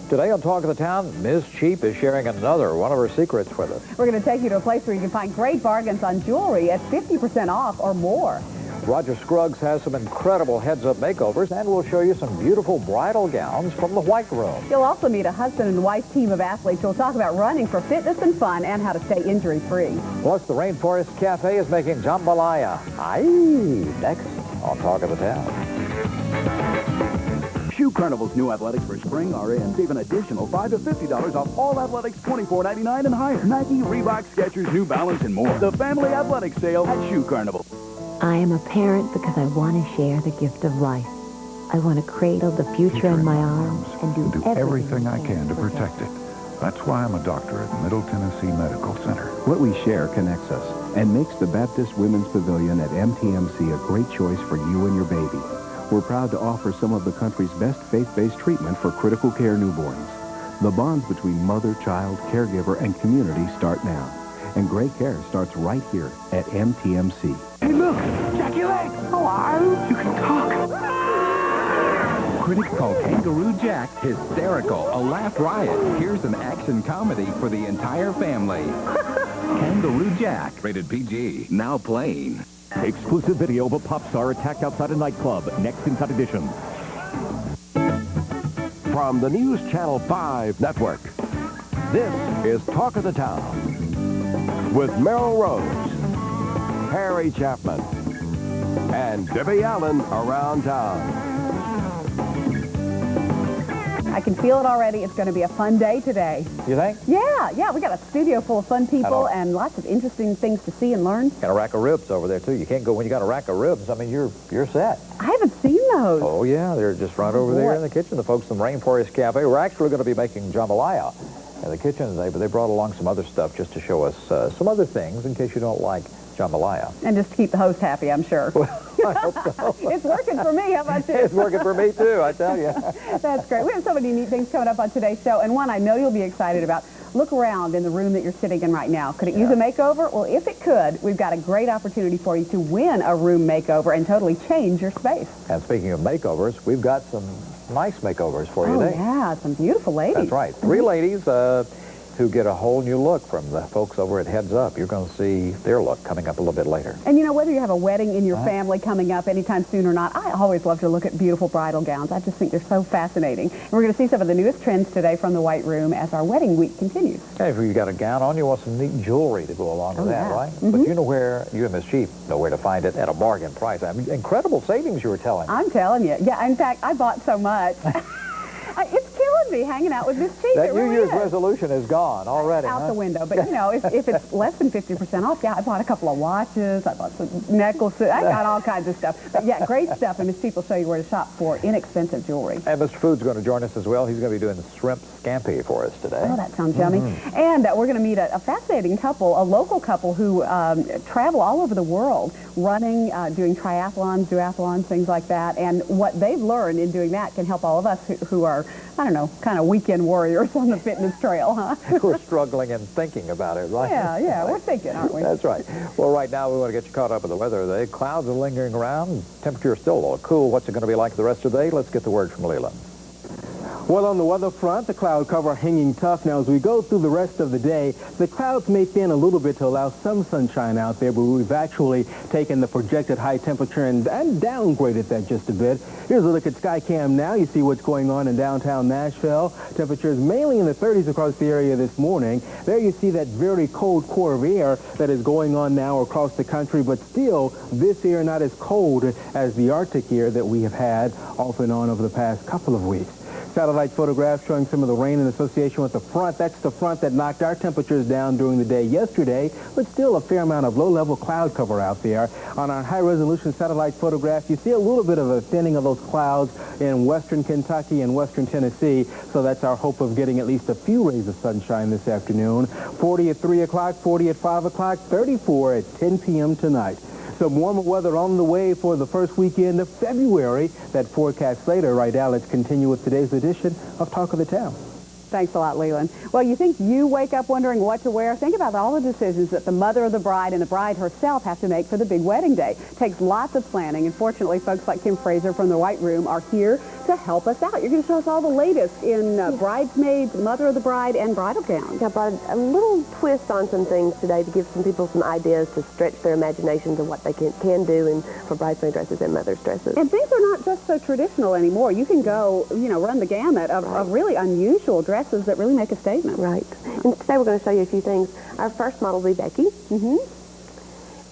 Today on Talk of the Town, Ms. Cheap is sharing another one of her secrets with us. We're going to take you to a place where you can find great bargains on jewelry at 50% off or more. Roger Scruggs has some incredible heads-up makeovers, and we'll show you some beautiful bridal gowns from the White Room. You'll also meet a husband and wife team of athletes who'll talk about running for fitness and fun and how to stay injury-free. Plus, the Rainforest Cafe is making jambalaya. Aye, next on Talk of the Town. Shoe Carnival's new athletics for spring are in. Save an additional $5 to $50 off all athletics, $24.99 and higher. Nike, Reebok, Skechers, New Balance, and more. The Family Athletics Sale at Shoe Carnival. I am a parent because I want to share the gift of life. I want to cradle the future in my arms and do everything I can to protect it. That's why I'm a doctor at Middle Tennessee Medical Center. What we share connects us and makes the Baptist Women's Pavilion at MTMC a great choice for you and your baby. We're proud to offer some of the country's best faith-based treatment for critical care newborns. The bonds between mother, child, caregiver, and community start now. And great care starts right here at MTMC. Hey, look! Jackie Legs! Hello! You can talk! Critics call Kangaroo Jack hysterical, a laugh riot. Here's an action comedy for the entire family. Kangaroo Jack, rated PG, now playing. Exclusive video of a pop star attacked outside a nightclub. Next Inside Edition. From the News Channel 5 Network, this is Talk of the Town with Meryl Rose, Harry Chapman, and Debbie Allen around town. I can feel it already. It's going to be a fun day today. You think? Yeah. We got a studio full of fun people and lots of interesting things to see and learn. Got a rack of ribs over there, too. You can't go when you got a rack of ribs. I mean, you're set. I haven't seen those. Oh, yeah. They're just right over there in the kitchen. The folks from the Rainforest Cafe. We're actually going to be making jambalaya in the kitchen today, but they brought along some other stuff just to show us some other things in case you don't like jambalaya. And just to keep the host happy, I'm sure. Well, I hope so. It's working for me. How about you? It's working for me, too, I tell you. That's great. We have so many neat things coming up on today's show, and one I know you'll be excited about. Look around in the room that you're sitting in right now. Could it use a makeover? Well, if it could, we've got a great opportunity for you to win a room makeover and totally change your space. And speaking of makeovers, we've got some nice makeovers for you today. Oh, yeah, some beautiful ladies. That's right. 3 ladies who get a whole new look from the folks over at Heads Up. You're going to see their look coming up a little bit later. And you know, whether you have a wedding in your family coming up anytime soon or not, I always love to look at beautiful bridal gowns. I just think they're so fascinating. And we're going to see some of the newest trends today from the White Room as our wedding week continues. Okay, if you've got a gown on, you want some neat jewelry to go along with that, right? But you know where, you and Miss Cheap know where to find it at a bargain price. I mean, incredible savings you were telling me. I'm telling you. Yeah, in fact, I bought so much. It's killing me hanging out with Miss Cheap. That New Year's resolution is gone already, Out the window. But, you know, if it's less than 50% off, yeah, I bought a couple of watches. I bought some necklaces. I got all kinds of stuff. But, yeah, great stuff. And Miss Cheap will show you where to shop for inexpensive jewelry. And Mr. Food's going to join us as well. He's going to be doing shrimp scampi for us today. Oh, that sounds yummy. And we're going to meet a fascinating couple, a local couple who travel all over the world, running, doing triathlons, duathlons, things like that. And what they've learned in doing that can help all of us who are, I don't know, kind of weekend warriors on the fitness trail, huh? We're struggling and thinking about it, right? Yeah, we're thinking, aren't we? That's right. Well, right now we want to get you caught up with the weather today. Clouds are lingering around. Temperature is still a little cool. What's it going to be like the rest of the day? Let's get the word from Leland. Well, on the weather front, the cloud cover hanging tough. Now, as we go through the rest of the day, the clouds may thin a little bit to allow some sunshine out there, but we've actually taken the projected high temperature and downgraded that just a bit. Here's a look at Skycam now. You see what's going on in downtown Nashville. Temperatures mainly in the 30s across the area this morning. There you see that very cold core of air that is going on now across the country, but still this air not as cold as the Arctic air that we have had off and on over the past couple of weeks. Satellite photographs showing some of the rain in association with the front. That's the front that knocked our temperatures down during the day yesterday, but still a fair amount of low-level cloud cover out there. On our high-resolution satellite photograph, you see a little bit of a thinning of those clouds in western Kentucky and western Tennessee, so that's our hope of getting at least a few rays of sunshine this afternoon. 40 at 3 o'clock, 40 at 5 o'clock, 34 at 10 p.m. tonight. Some warmer weather on the way for the first weekend of February. That forecast later. Right now, let's continue with today's edition of Talk of the Town. Thanks a lot, Leland. Well, you think you wake up wondering what to wear? Think about all the decisions that the mother of the bride and the bride herself have to make for the big wedding day. It takes lots of planning, and fortunately, folks like Kim Fraser from the White Room are here to help us out. You're going to show us all the latest in bridesmaids, mother of the bride, and bridal gowns. I brought a little twist on some things today to give some people some ideas to stretch their imaginations of what they can do for bridesmaid dresses and mother's dresses. And things are not just so traditional anymore. You can go, run the gamut of really unusual dresses that really make a statement. Right. And today we're going to show you a few things. Our first model will be Becky.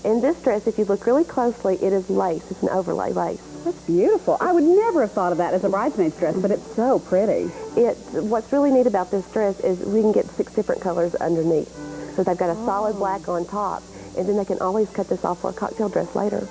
In this dress, if you look really closely, it is lace. It's an overlay lace. That's beautiful. I would never have thought of that as a bridesmaid's dress, but it's so pretty. What's really neat about this dress is we can get 6 different colors underneath. So they've got a solid black on top, and then they can always cut this off for a cocktail dress later.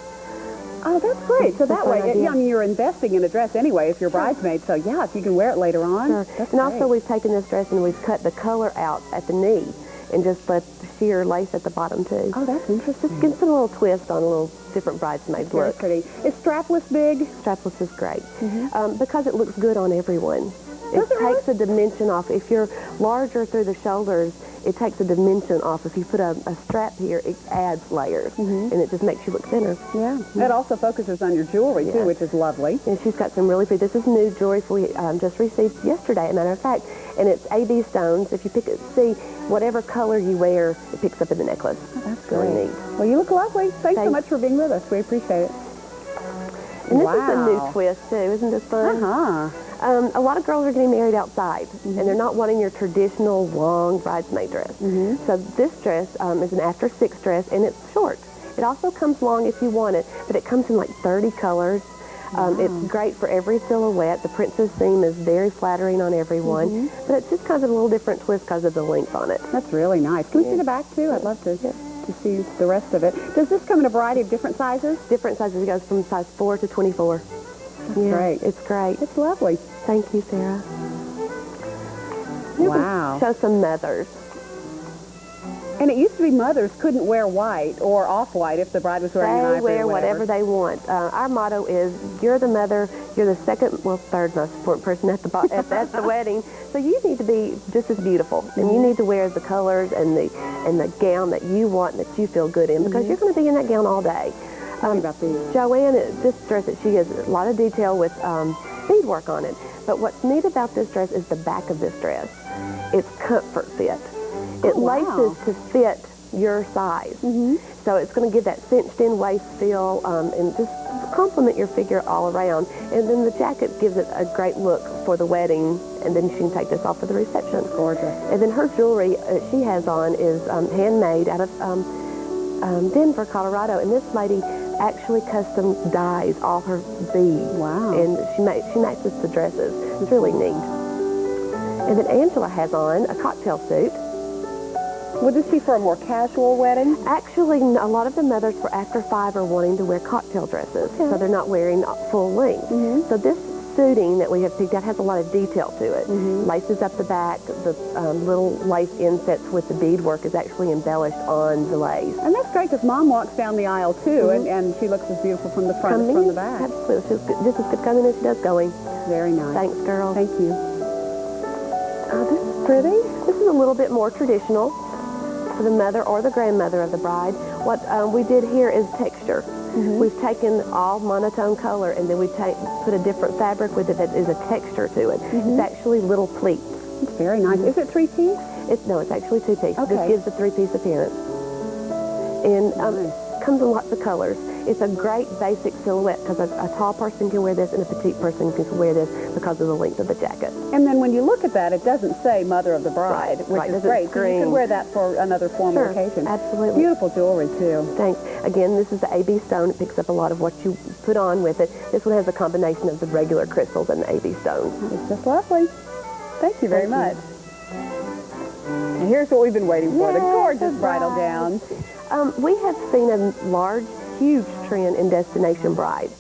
Oh, that's great. So that way, you're investing in a dress anyway if you're bridesmaid. So yeah, if you can wear it later on. Sure. That's and great. Also, we've taken this dress and we've cut the color out at the knee and just left sheer lace at the bottom too. Oh, that's interesting. Just gives it a little twist on a little different bridesmaid look. Very pretty. Is strapless big? Strapless is great because it looks good on everyone. Does it takes a dimension off. If you're larger through the shoulders, it takes a dimension off. If you put a strap here, it adds layers, and it just makes you look thinner. Yeah. It also focuses on your jewelry, too, which is lovely. And she's got some really pretty, this is new jewelry we just received yesterday, as a matter of fact, and it's AB stones. If you see whatever color you wear, it picks up in the necklace. Oh, that's really great. neat. Well, you look lovely. Thanks so much for being with us. We appreciate it. And this is a new twist, too. Isn't this fun? A lot of girls are getting married outside, and they're not wanting your traditional long bridesmaid dress. So this dress is an after-6 dress, and it's short. It also comes long if you want it, but it comes in like 30 colors. It's great for every silhouette. The princess seam is very flattering on everyone, but it's just kind of a little different twist because of the length on it. That's really nice. Can we see the back, too? I'd love to see the rest of it. Does this come in a variety of different sizes? Different sizes. It goes from size 4 to 24. That's great. It's great. It's lovely. Thank you, Sarah. Wow. Show some mothers. And it used to be mothers couldn't wear white or off-white if the bride was wearing an ivory. They wear whatever they want. Our motto is, you're the mother, you're the third most important person at the wedding. So you need to be just as beautiful, and you need to wear the colors and the gown that you want and that you feel good in, because you're going to be in that gown all day. About these. Joanne, this dress that she has a lot of detail with beadwork on it. But what's neat about this dress is the back of this dress. It's comfort fit. It laces to fit your size. So it's going to give that cinched-in waist feel and just complement your figure all around. And then the jacket gives it a great look for the wedding, and then she can take this off for the reception. Gorgeous. And then her jewelry she has on is handmade out of Denver, Colorado. And this lady actually custom dyes all her beads. Wow. And she matches the dresses. It's really neat. And then Angela has on a cocktail suit. Would this be for a more casual wedding? Actually, a lot of the mothers for after 5 are wanting to wear cocktail dresses, so they're not wearing full length. So this suiting that we have picked out has a lot of detail to it. Laces up the back, the little lace insets with the beadwork is actually embellished on the lace. And that's great because Mom walks down the aisle too, and she looks as beautiful from the front as from the back. Absolutely. This is good coming as she does going. Very nice. Thanks, girl. Thank you. Oh, this is pretty. This is a little bit more traditional for the mother or the grandmother of the bride. What we did here is texture. We've taken all monotone color, and then we put a different fabric with it that is a texture to it. It's actually little pleats. It's very nice. Is it 3-piece? No, it's actually 2-piece. Okay. This gives a 3-piece appearance. And comes in lots of colors. It's a great basic silhouette because a tall person can wear this and a petite person can wear this because of the length of the jacket. And then when you look at that, it doesn't say Mother of the Bride, which is great. So you could wear that for another formal occasion. Absolutely. Beautiful jewelry, too. Thanks. Again, this is the AB stone. It picks up a lot of what you put on with it. This one has a combination of the regular crystals and the AB stone. It's just lovely. Thank you very much. And here's what we've been waiting for, the gorgeous bridal gowns. We have seen a huge trend in destination brides,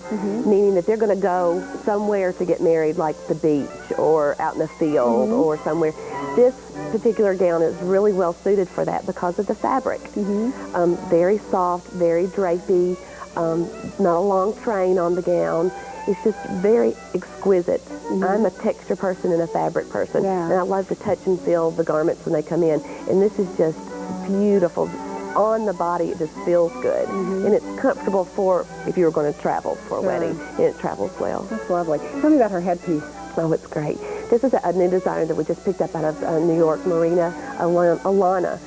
meaning that they're going to go somewhere to get married, like the beach or out in the field or somewhere. This particular gown is really well suited for that because of the fabric. Very soft, very drapey, not a long train on the gown. It's just very exquisite. I'm a texture person and a fabric person, and I love to touch and feel the garments when they come in. And this is just beautiful, on the body, it just feels good. And it's comfortable for if you were going to travel for a wedding, and it travels well. That's lovely. Tell me about her headpiece. Oh, it's great. This is a new designer that we just picked up out of New York, Marina Alana.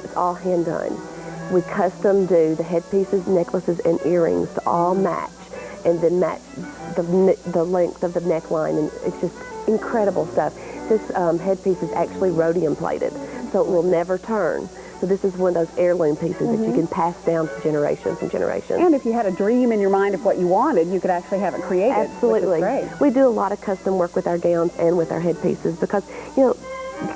It's all hand done. We custom do the headpieces, necklaces, and earrings to all match, and then match the length of the neckline, and it's just incredible stuff. This headpiece is actually rhodium plated, so it will never turn. So this is one of those heirloom pieces that you can pass down to generation from generation. And if you had a dream in your mind of what you wanted, you could actually have it created. Absolutely. Which is great. We do a lot of custom work with our gowns and with our headpieces because, you know,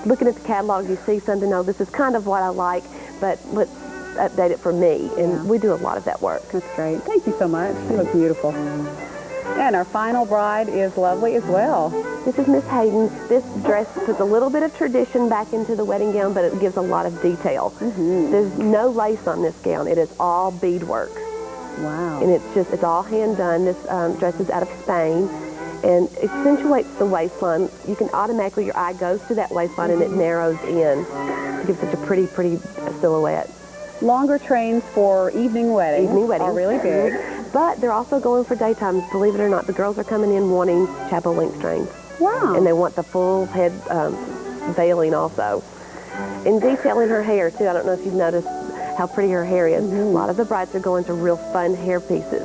looking at the catalog, you see something, oh, this is kind of what I like, but let's update it for me. And we do a lot of that work. That's great. Thank you so much. You look beautiful. And our final bride is lovely as well. This is Miss Hayden. This dress puts a little bit of tradition back into the wedding gown, but it gives a lot of detail. There's no lace on this gown. It is all beadwork. Wow. And it's all hand done. This dress is out of Spain and accentuates the waistline. You can automatically, your eye goes to that waistline and it narrows in to give such a pretty silhouette. Longer trains for evening weddings. Evening weddings are really big. But they're also going for daytime. Believe it or not, the girls are coming in wanting chapel length trains. Wow. And they want the full head veiling also. And detailing her hair, too. I don't know if you've noticed how pretty her hair is. A lot of the brides are going to real fun hair pieces.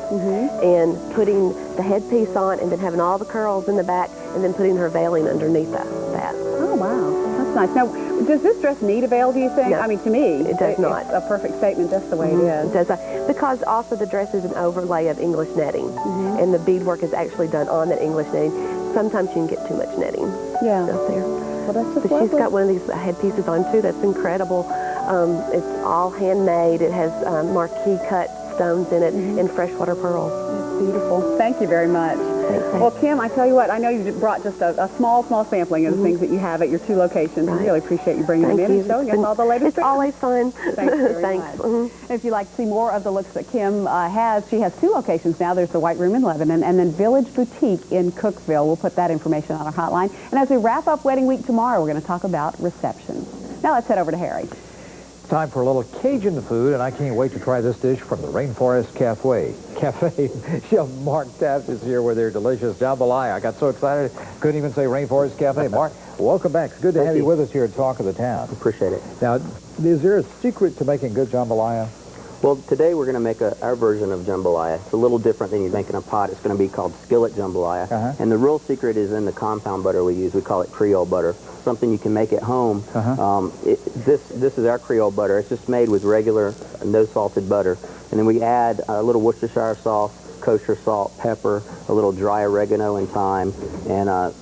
And putting the headpiece on and then having all the curls in the back and then putting her veiling underneath that. Oh, wow. That's nice. Now, does this dress need a veil, do you think? No, I mean, to me, it does not. It's a perfect statement just the way it is. It does, because also the dress is an overlay of English netting, and the beadwork is actually done on that English netting. Sometimes you can get too much netting out there. Well, that's just But she's got one of these headpieces on, too. That's incredible. It's all handmade. It has marquee cut stones in it and freshwater pearls. It's beautiful. Thank you very much. Well, Kim, I tell you what, I know you brought just a small sampling of the things that you have at your two locations. I really appreciate you bringing them in and showing us all the latest. It's always fun. Thanks very much. If you'd like to see more of the looks that Kim has, she has two locations now. There's the White Room in Lebanon and then Village Boutique in Cookeville. We'll put that information on our hotline. And as we wrap up Wedding Week tomorrow, we're going to talk about receptions. Now let's head over to Harry. Time for a little Cajun food, and I can't wait to try this dish from the Rainforest Cafe. Chef Mark Taft is here with their delicious jambalaya. I got so excited, couldn't even say Rainforest Cafe. Mark, welcome back. It's good to have you with us here at Talk of the Town. Appreciate it. Now, is there a secret to making good jambalaya? Well, today we're going to make our version of jambalaya. It's a little different than you make in a pot. It's going to be called skillet jambalaya. And the real secret is in the compound butter we use. We call it Creole butter. Something you can make at home. This is our Creole butter. It's just made with regular, no salted butter. And then we add a little Worcestershire sauce, kosher salt, pepper, a little dry oregano and thyme. And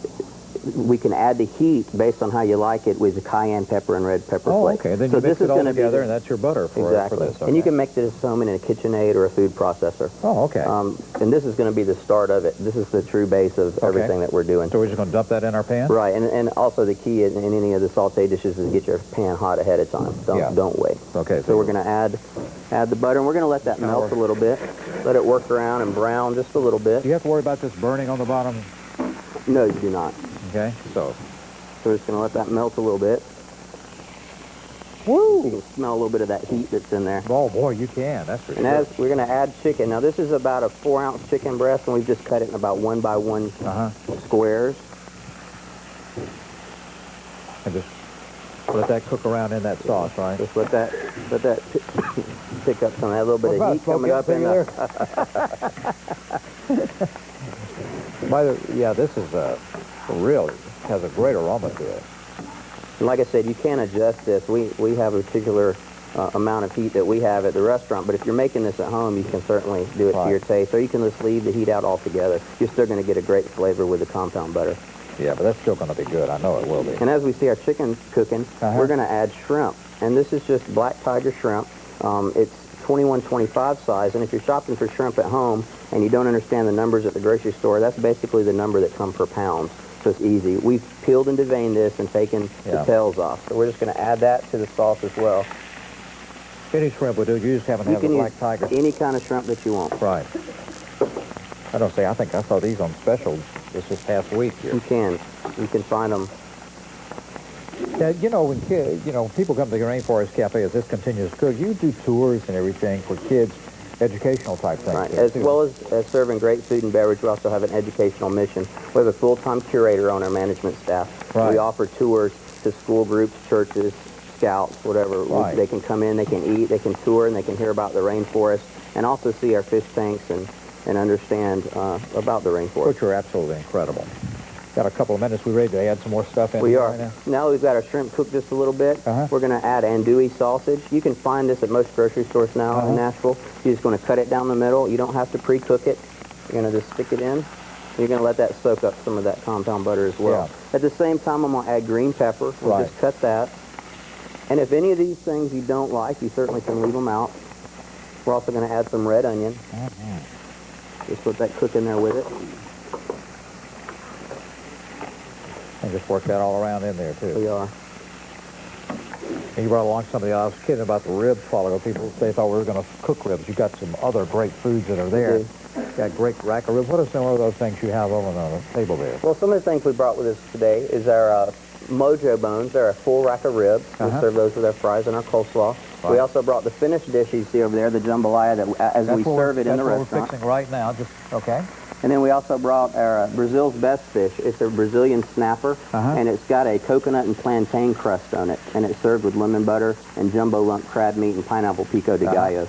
we can add the heat based on how you like it with the cayenne pepper and red pepper flakes. Okay. Then you mix it all together, and that's your butter for this. Okay. And you can make this at home in a KitchenAid or a food processor. Oh, okay. And this is going to be the start of it. This is the true base of everything that we're doing. So we're just going to dump that in our pan? Right. And also the key in any of the sauté dishes is to get your pan hot ahead of time. Don't wait. Okay. So we're going to add the butter, and we're going to let that melt a little bit. Let it work around and brown just a little bit. Do you have to worry about this burning on the bottom? No, you do not. Okay, so we're just going to let that melt a little bit. Woo! You can smell a little bit of that heat that's in there. Oh, boy, you can. That's for sure. And as we're going to add chicken. Now, this is about a 4-ounce chicken breast, and we've just cut it in about 1 by 1 squares. And just let that cook around in that sauce, right? Just let that pick up some of that little bit of heat coming up in there. This is has a great aroma to it. And like I said, you can adjust this. We have a particular amount of heat that we have at the restaurant, but if you're making this at home, you can certainly do it to your taste, or you can just leave the heat out altogether. You're still going to get a great flavor with the compound butter. Yeah, but that's still going to be good. I know it will be. And as we see our chicken cooking, we're going to add shrimp. And this is just black tiger shrimp. It's 21-25 size, and if you're shopping for shrimp at home and you don't understand the numbers at the grocery store, that's basically the number that come per pound. So it's easy. We've peeled and deveined this and taken the tails off. So we're just going to add that to the sauce as well. Any shrimp will do. You just haven't had a black tiger. Any kind of shrimp that you want. Right. I think I saw these on special this past week here. You can find them Now, you know, when people come to the Rainforest Cafe as this continues to cook, you do tours and everything for kids, educational type things. Right. As well as serving great food and beverage, we also have an educational mission. We have a full-time curator on our management staff. Right. We offer tours to school groups, churches, scouts, whatever. Right. They can come in, they can eat, they can tour, and they can hear about the rainforest, and also see our fish tanks and understand about the rainforest. Which are absolutely incredible. Got a couple of minutes. We ready to add some more stuff in? We are. Right now? Now we've got our shrimp cooked just a little bit. We're going to add andouille sausage. You can find this at most grocery stores now in Nashville. You're just going to cut it down the middle. You don't have to pre-cook it. You're going to just stick it in. You're going to let that soak up some of that compound butter as well. Yeah. At the same time, I'm going to add green pepper. We'll just cut that. And if any of these things you don't like, you certainly can leave them out. We're also going to add some red onion. Just let that cook in there with it. And just work that all around in there, too. We are. And you brought along somebody else. I was kidding about the ribs a while ago. People, they thought we were going to cook ribs. You got some other great foods that are there. You got great rack of ribs. What are some of those things you have over on the table there? Well, some of the things we brought with us today is our mojo bones. They're a full rack of ribs. We serve those with our fries and our coleslaw. We also brought the finished dish you see over there, the jambalaya, that as we serve it in the restaurant. That's what we're fixing right now. Just okay. And then we also brought our Brazil's best fish. It's a Brazilian snapper, and it's got a coconut and plantain crust on it, and it's served with lemon butter and jumbo lump crab meat and pineapple pico de gallo.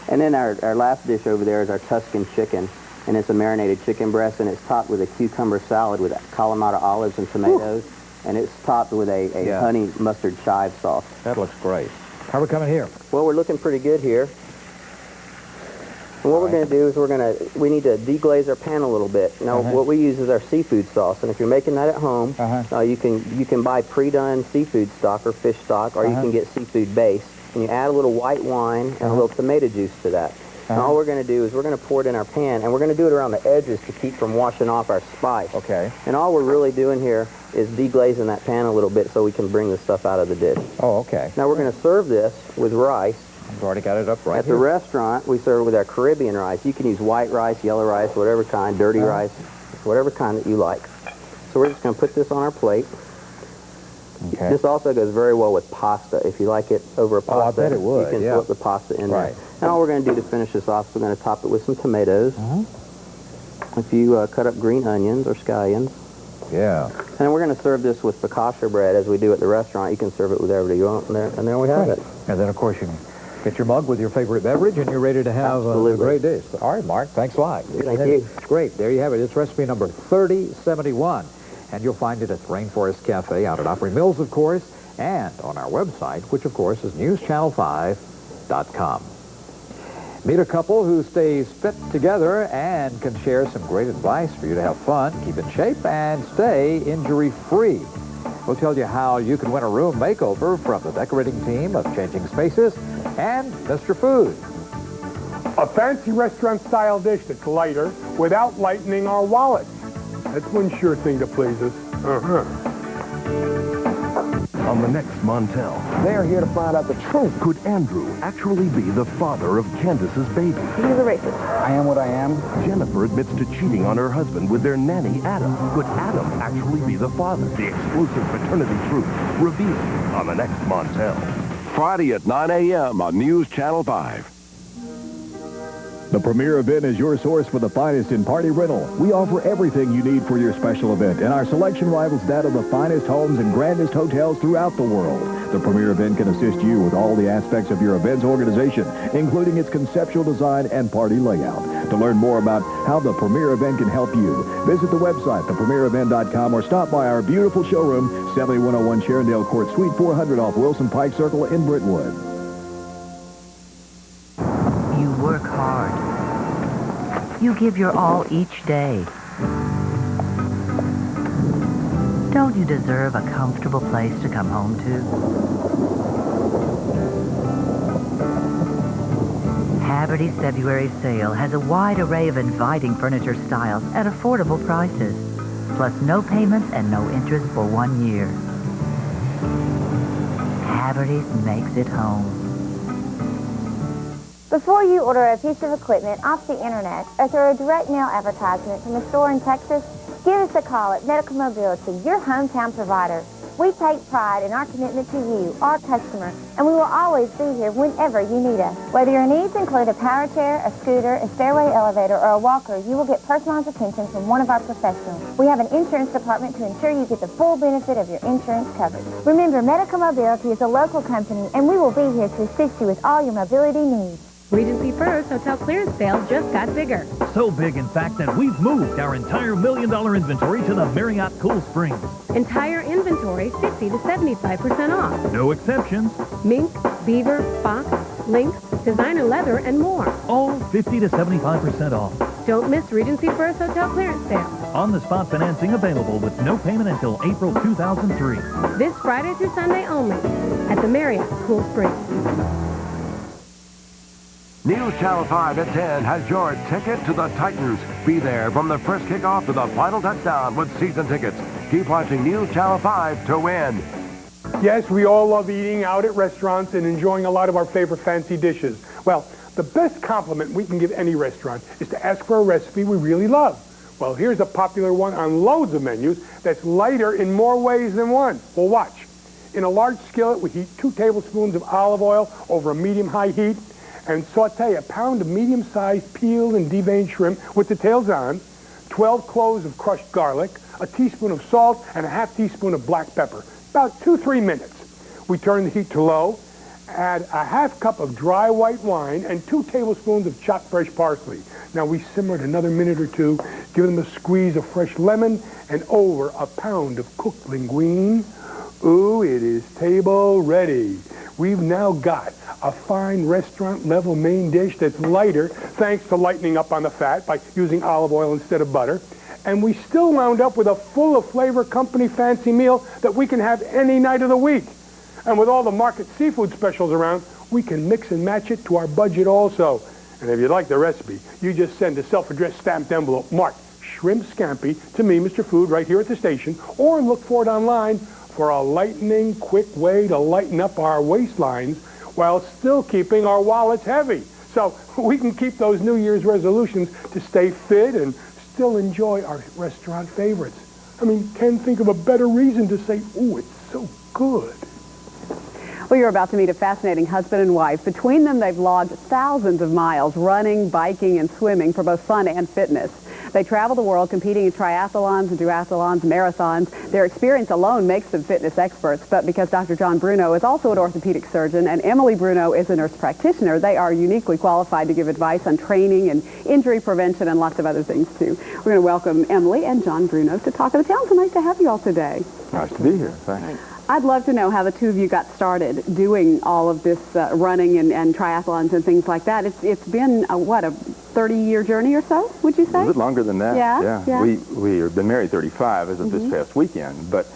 And then our last dish over there is our Tuscan chicken, and it's a marinated chicken breast, and it's topped with a cucumber salad with Kalamata olives and tomatoes, and it's topped with a honey mustard chive sauce. That looks great. How are we coming here? Well, we're looking pretty good here. And what we're going to do is we need to deglaze our pan a little bit. Now, what we use is our seafood sauce, and if you're making that at home, you can buy pre-done seafood stock or fish stock, or you can get seafood base, and you add a little white wine and a little tomato juice to that. And all we're going to do is we're going to pour it in our pan, and we're going to do it around the edges to keep from washing off our spice. Okay. And all we're really doing here is deglazing that pan a little bit so we can bring the stuff out of the dish. Oh, okay. Now we're going to serve this with rice. I've already got it up right At the restaurant, we serve with our Caribbean rice. You can use white rice, yellow rice, whatever kind, dirty rice, whatever kind that you like. So we're just going to put this on our plate. Okay. This also goes very well with pasta. If you like it over a pasta, I bet it would, you can flip the pasta in there. And all we're going to do to finish this off is we're going to top it with some tomatoes. A few cut up green onions or scallions. Yeah. And then we're going to serve this with focaccia bread as we do at the restaurant. You can serve it with whatever you want, and there we have it. And then, of course, you can get your mug with your favorite beverage, and you're ready to have a great dish. All right, Mark, thanks a lot. Thank you. Great. There you have it. It's recipe number 3071. And you'll find it at Rainforest Cafe out at Opry Mills, of course, and on our website, which, of course, is newschannel5.com. Meet a couple who stays fit together and can share some great advice for you to have fun, keep in shape, and stay injury-free. We'll tell you how you can win a room makeover from the decorating team of Changing Spaces and Mr. Food. A fancy restaurant-style dish that's lighter without lightening our wallets. That's one sure thing to please us. On the next Montel, they're here to find out the truth. Could Andrew actually be the father of Candace's baby? He's a racist. I am what I am. Jennifer admits to cheating on her husband with their nanny, Adam. Could Adam actually be the father? The exclusive paternity truth revealed on the next Montel. Friday at 9 a.m. on News Channel 5. The premier event is your source for the finest in party rental. We offer everything you need for your special event, and our selection rivals that of the finest homes and grandest hotels throughout the world. The premier event can assist you with all the aspects of your event's organization, including its conceptual design and party layout. To learn more about how the premier event can help you, visit the website, thepremierevent.com, or stop by our beautiful showroom, 7101 Sherindale Court, Suite 400 off Wilson Pike Circle in Brentwood. You work hard. You give your all each day. Don't you deserve a comfortable place to come home to? Haverty's February sale has a wide array of inviting furniture styles at affordable prices, plus no payments and no interest for 1 year. Haverty's makes it home. Before you order a piece of equipment off the internet or through a direct mail advertisement from a store in Texas, give us a call at Medical Mobility, your hometown provider. We take pride in our commitment to you, our customer, and we will always be here whenever you need us. Whether your needs include a power chair, a scooter, a stairway elevator, or a walker, you will get personalized attention from one of our professionals. We have an insurance department to ensure you get the full benefit of your insurance coverage. Remember, Medical Mobility is a local company, and we will be here to assist you with all your mobility needs. Regency Fur's hotel clearance sale just got bigger. So big, in fact, that we've moved our entire $1 million inventory to the Marriott Cool Springs. Entire inventory 50 to 75% off. No exceptions. Mink, beaver, fox, lynx, designer leather, and more. All 50 to 75% off. Don't miss Regency Fur's hotel clearance sale. On-the-spot financing available with no payment until April 2003. This Friday through Sunday only at the Marriott Cool Springs. News Channel 5 at 10 has your ticket to the Titans. Be there from the first kickoff to the final touchdown with season tickets. Keep watching News Channel 5 to win. Yes, we all love eating out at restaurants and enjoying a lot of our favorite fancy dishes. Well, the best compliment we can give any restaurant is to ask for a recipe we really love. Well, here's a popular one on loads of menus that's lighter in more ways than one. Well, watch. In a large skillet, we heat 2 tablespoons of olive oil over a medium-high heat and saute a pound of medium-sized peeled and deveined shrimp with the tails on, 12 cloves of crushed garlic, a teaspoon of salt, and a half teaspoon of black pepper. About 2-3 minutes. We turn the heat to low, add a half cup of dry white wine, and 2 tablespoons of chopped fresh parsley. Now we simmer it another minute or two, give them a squeeze of fresh lemon, and over a pound of cooked linguine. Ooh, it is table ready. We've now got a fine restaurant-level main dish that's lighter thanks to lightening up on the fat by using olive oil instead of butter. And we still wound up with a full-of-flavor company fancy meal that we can have any night of the week. And with all the market seafood specials around, we can mix and match it to our budget also. And if you'd like the recipe, you just send a self-addressed stamped envelope marked Shrimp Scampi to me, Mr. Food, right here at the station, or look for it online for a lightning, quick way to lighten up our waistlines while still keeping our wallets heavy. So we can keep those New Year's resolutions to stay fit and still enjoy our restaurant favorites. I mean, can't think of a better reason to say, ooh, it's so good. Well, you're about to meet a fascinating husband and wife. Between them, they've logged thousands of miles running, biking, and swimming for both fun and fitness. They travel the world competing in triathlons and duathlons, marathons. Their experience alone makes them fitness experts, but because Dr. John Bruno is also an orthopedic surgeon and Emily Bruno is a nurse practitioner, they are uniquely qualified to give advice on training and injury prevention and lots of other things, too. We're going to welcome Emily and John Bruno to Talk of the Town. So nice to have you all today. Nice to be here. Thanks. I'd love to know how the two of you got started doing all of this running and triathlons and things like that. It's been, what, a 30-year journey or so, would you say? A bit longer than that. Yeah. We have been married 35 as of this past weekend, but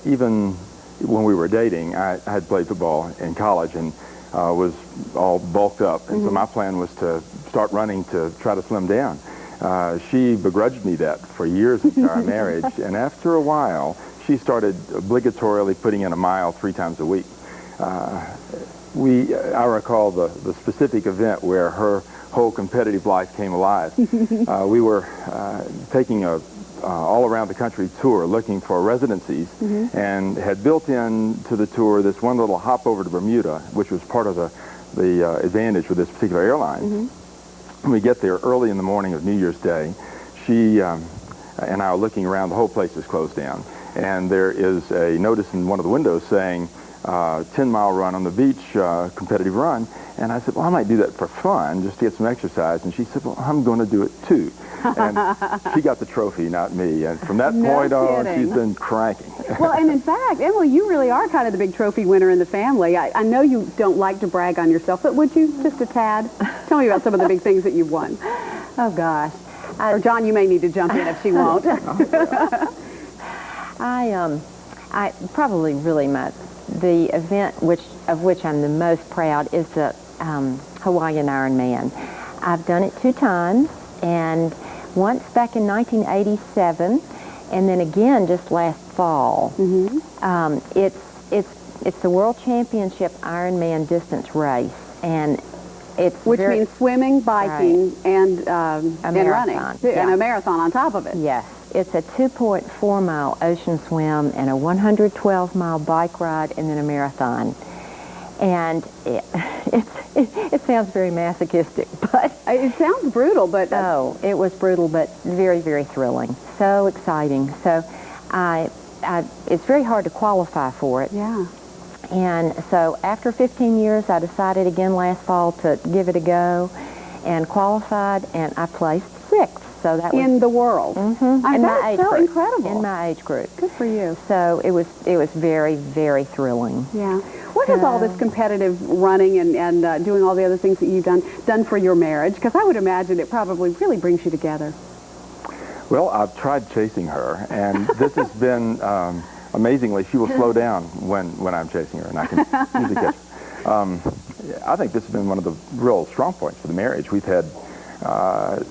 even when we were dating, I had played football in college and was all bulked up, and so my plan was to start running to try to slim down. She begrudged me that for years into our marriage, and after a while, she started obligatorily putting in a mile 3 times a week. I recall the specific event where her whole competitive life came alive. We were taking a all around the country tour looking for residencies and had built into the tour this one little hop over to Bermuda, which was part of the advantage with this particular airline. When we get there early in the morning of New Year's Day, she and I are looking around, the whole place is closed down. And there is a notice in one of the windows saying 10-mile run on the beach, competitive run. And I said, well, I might do that for fun, just to get some exercise. And she said, well, I'm going to do it too. And she got the trophy, not me. And from that point on, she's been cranking. Well, and in fact, Emily, you really are kind of the big trophy winner in the family. I know you don't like to brag on yourself, but would you just a tad? Tell me about some of the big things that you've won. Oh, gosh. Or John, you may need to jump in if she won't. I probably really the event of which I'm the most proud is the Hawaiian Ironman. I've done it 2 times, and once back in 1987, and then again just last fall. It's the World Championship Ironman distance race, and which means swimming, biking, and running, yeah. and a marathon on top of it. Yes. It's a 2.4-mile ocean swim and a 112-mile bike ride and then a marathon. And it sounds very masochistic, but... It sounds brutal, but... Oh, it was brutal, but very, very thrilling. So exciting. So it's very hard to qualify for it. Yeah. And so after 15 years, I decided again last fall to give it a go and qualified, and I placed 6th. So that was in the world. Mm-hmm. In my age so group. Incredible. In my age group. Good for you. So it was very, very thrilling. Yeah. What has all this competitive running and doing all the other things that you've done for your marriage? Because I would imagine it probably really brings you together. Well, I've tried chasing her, and this has been, amazingly, she will slow down when I'm chasing her, and I can usually catch her. I think this has been one of the real strong points for the marriage. We've had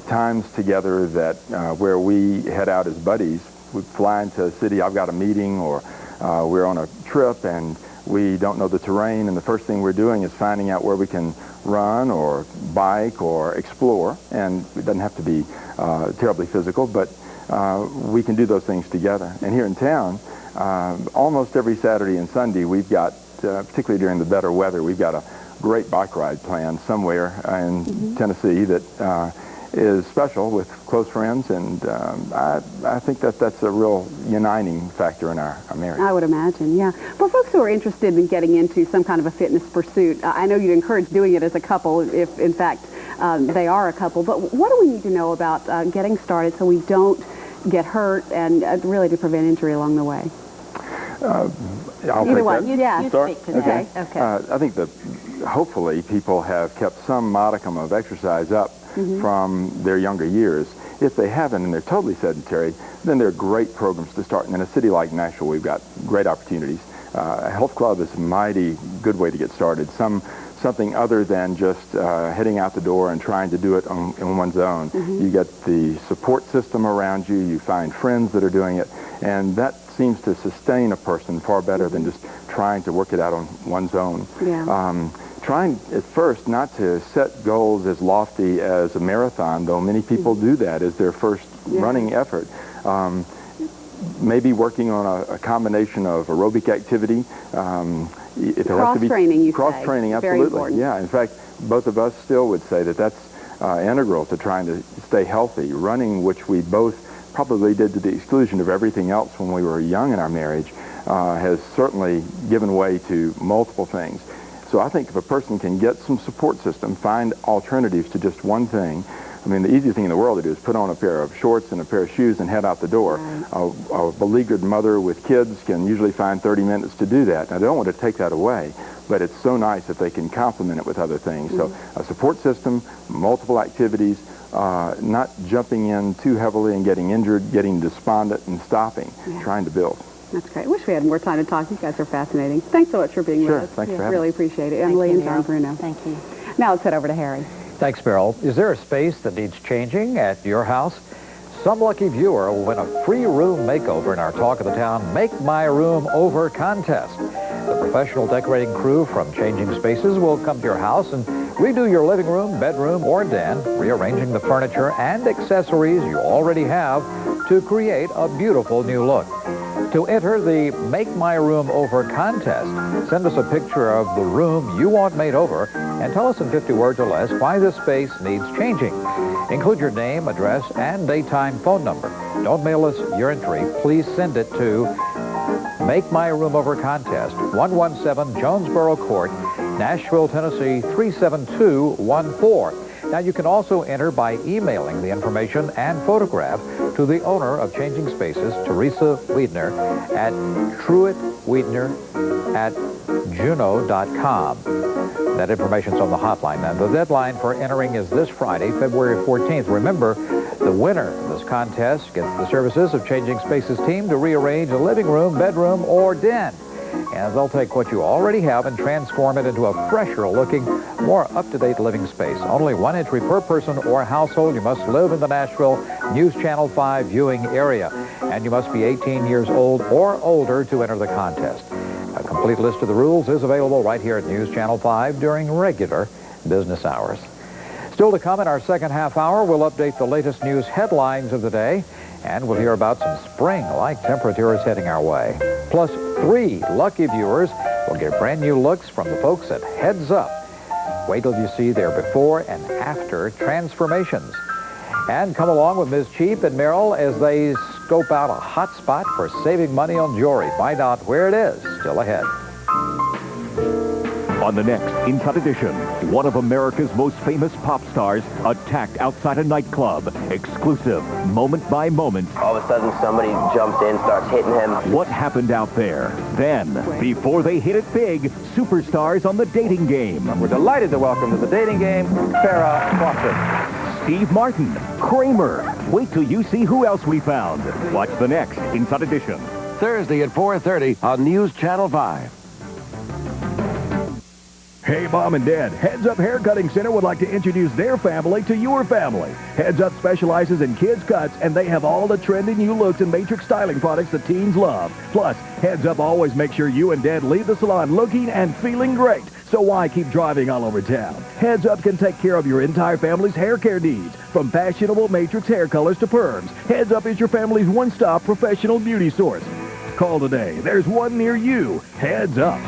times together that where we head out as buddies. We fly into a city, I've got a meeting, or we're on a trip and we don't know the terrain, and the first thing we're doing is finding out where we can run or bike or explore, and it doesn't have to be terribly physical, but we can do those things together. And here in town, almost every Saturday and Sunday, we've got, particularly during the better weather, we've got a great bike ride planned somewhere in Tennessee that is special with close friends, and I think that's a real uniting factor in our marriage. I would imagine, yeah. For folks who are interested in getting into some kind of a fitness pursuit, I know you'd encourage doing it as a couple if, in fact, they are a couple, but what do we need to know about getting started so we don't get hurt and really to prevent injury along the way? Either one. You speak to that. Okay. I think that hopefully people have kept some modicum of exercise up from their younger years. If they haven't and they're totally sedentary, then there are great programs to start. And in a city like Nashville, we've got great opportunities. A health club is a mighty good way to get started. Something other than just heading out the door and trying to do it on one's own. You get the support system around you, you find friends that are doing it, and that seems to sustain a person far better than just trying to work it out on one's own. Yeah. Trying at first not to set goals as lofty as a marathon, though many people do that as their first running effort. Maybe working on a combination of aerobic activity. Cross-training, you say. Cross-training, absolutely. Very important. Yeah, in fact, both of us still would say that that's integral to trying to stay healthy. Running, which we both probably did to the exclusion of everything else when we were young in our marriage, has certainly given way to multiple things. So I think if a person can get some support system, find alternatives to just one thing. I mean, the easiest thing in the world to do is put on a pair of shorts and a pair of shoes and head out the door. A beleaguered mother with kids can usually find 30 minutes to do that. I don't want to take that away, but it's so nice if they can complement it with other things. So a support system, multiple activities, not jumping in too heavily and getting injured, getting despondent and stopping, trying to build. That's great. Wish we had more time to talk. You guys are fascinating. Thanks so much for being with us. Thanks for having Really us. appreciate it. Emily and John Bruno. Thank you. Now let's head over to Harry. Thanks, Beryl. Is there a space that needs changing at your house? Some lucky viewer will win a free room makeover in our Talk of the Town Make My Room Over contest. The professional decorating crew from Changing Spaces will come to your house and redo your living room, bedroom, or den, rearranging the furniture and accessories you already have to create a beautiful new look. To enter the Make My Room Over contest, send us a picture of the room you want made over and tell us in 50 words or less why this space needs changing. Include your name, address, and daytime phone number. Don't mail us your entry. Please send it to Make My Room Over Contest, 117 Jonesboro Court, Nashville, Tennessee, 37214. Now, you can also enter by emailing the information and photograph to the owner of Changing Spaces, Teresa Wiedner, at truittwiedner@juno.com. That information's on the hotline. Now, the deadline for entering is this Friday, February 14th. Remember, the winner of this contest gets the services of Changing Spaces team to rearrange a living room, bedroom, or den. And they'll take what you already have and transform it into a fresher-looking, more up-to-date living space. Only one entry per person or household. You must live in the Nashville News Channel 5 viewing area. And you must be 18 years old or older to enter the contest. A complete list of the rules is available right here at News Channel 5 during regular business hours. Still to come in our second half hour, we'll update the latest news headlines of the day And we'll hear about some spring-like temperatures heading our way. Plus, 3 lucky viewers will get brand new looks from the folks at Heads Up. Wait till you see their before and after transformations. And come along with Ms. Cheap and Merrill as they scope out a hot spot for saving money on jewelry. Find out where it is. Still ahead. On the next Inside Edition, one of America's most famous pop stars attacked outside a nightclub. Exclusive, moment by moment. All of a sudden, somebody jumps in, starts hitting him. What happened out there? Then, before they hit it big, superstars on the dating game. We're delighted to welcome to the dating game, Farrah Fawcett. Steve Martin, Kramer. Wait till you see who else we found. Watch the next Inside Edition. Thursday at 4:30 on News Channel 5. Hey, Mom and Dad, Heads Up Haircutting Center would like to introduce their family to your family. Heads Up specializes in kids' cuts, and they have all the trendy new looks and matrix styling products that teens love. Plus, Heads Up always makes sure you and Dad leave the salon looking and feeling great. So why keep driving all over town? Heads Up can take care of your entire family's hair care needs, from fashionable matrix hair colors to perms. Heads Up is your family's one-stop professional beauty source. Call today. There's one near you. Heads Up.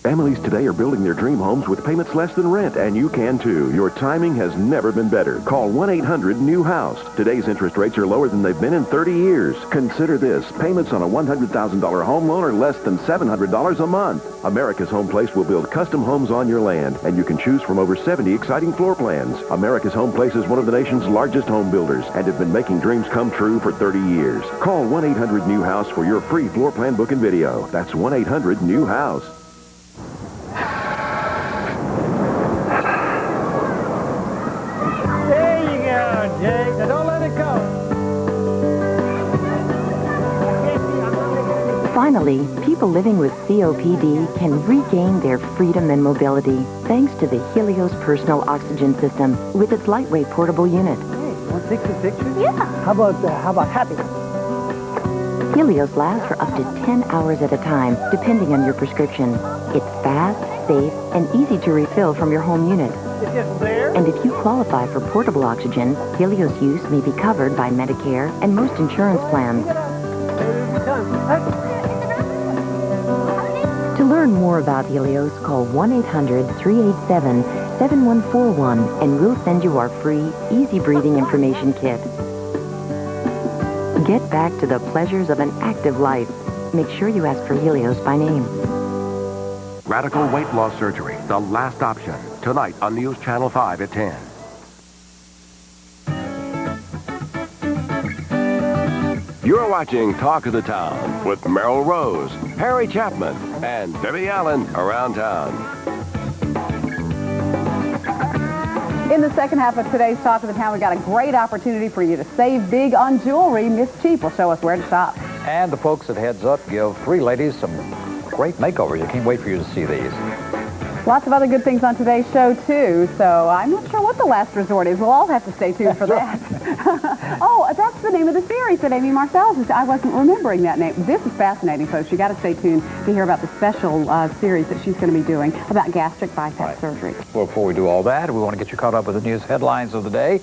Families today are building their dream homes with payments less than rent, and you can too. Your timing has never been better. Call 1-800-NEW-HOUSE. Today's interest rates are lower than they've been in 30 years. Consider this. Payments on a $100,000 home loan are less than $700 a month. America's Home Place will build custom homes on your land, and you can choose from over 70 exciting floor plans. America's Home Place is one of the nation's largest home builders and have been making dreams come true for 30 years. Call 1-800-NEW-HOUSE for your free floor plan book and video. That's 1-800-NEW-HOUSE. There you go, Jake. Now don't let it go. Finally, people living with COPD can regain their freedom and mobility thanks to the Helios Personal Oxygen System with its lightweight portable unit. Hey, want to take some pictures? Yeah. How about happy? Helios lasts for up to 10 hours at a time, depending on your prescription. It's fast, safe, and easy to refill from your home unit. It's just there. And if you qualify for portable oxygen, Helios use may be covered by Medicare and most insurance plans. To learn more about Helios, call 1-800-387-7141 and we'll send you our free, easy breathing information kit. Get back to the pleasures of an active life. Make sure you ask for Helios by name. Radical weight loss surgery, the last option. Tonight on News Channel 5 at 10. You're watching Talk of the Town with Merrill Rose, Harry Chapman, and Debbie Allen around town. In the second half of today's Talk of the Town, we got a great opportunity for you to save big on jewelry. Miss Cheap will show us where to shop. And the folks at Heads Up give 3 ladies some great makeovers. You can't wait for you to see these. Lots of other good things on today's show, too, so I'm not sure what the last resort is. We'll all have to stay tuned for that. Oh, that's the name of the series that Amy Marcel says. I wasn't remembering that name. This is fascinating, folks. You got to stay tuned to hear about the special series that she's going to be doing about gastric bypass surgery. Well, before we do all that, we want to get you caught up with the news headlines of the day.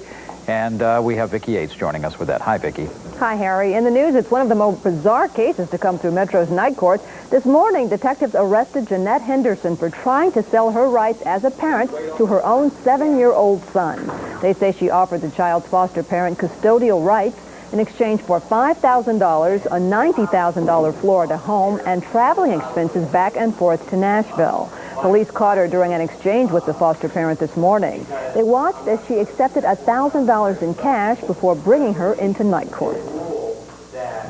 And we have Vicki Yates joining us with that. Hi, Vicki. Hi, Harry. In the news, it's one of the most bizarre cases to come through Metro's night court. This morning, detectives arrested Jeanette Henderson for trying to sell her rights as a parent to her own 7-year-old son. They say she offered the child's foster parent custodial rights in exchange for $5,000, a $90,000 Florida home, and traveling expenses back and forth to Nashville. Police caught her during an exchange with the foster parent this morning. They watched as she accepted $1,000 in cash before bringing her into night court.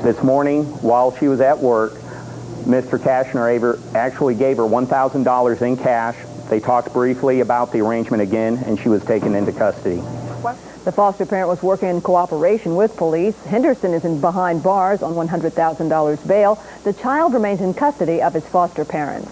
This morning, while she was at work, Mr. Kashner actually gave her $1,000 in cash. They talked briefly about the arrangement again, and she was taken into custody. The foster parent was working in cooperation with police. Henderson is behind bars on $100,000 bail. The child remains in custody of his foster parents.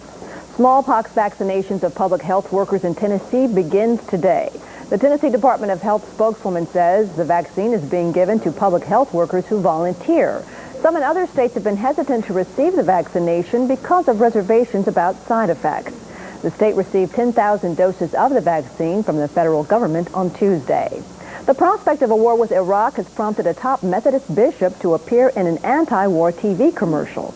Smallpox vaccinations of public health workers in Tennessee begins today. The Tennessee Department of Health spokeswoman says the vaccine is being given to public health workers who volunteer. Some in other states have been hesitant to receive the vaccination because of reservations about side effects. The state received 10,000 doses of the vaccine from the federal government on Tuesday. The prospect of a war with Iraq has prompted a top Methodist bishop to appear in an anti-war TV commercial.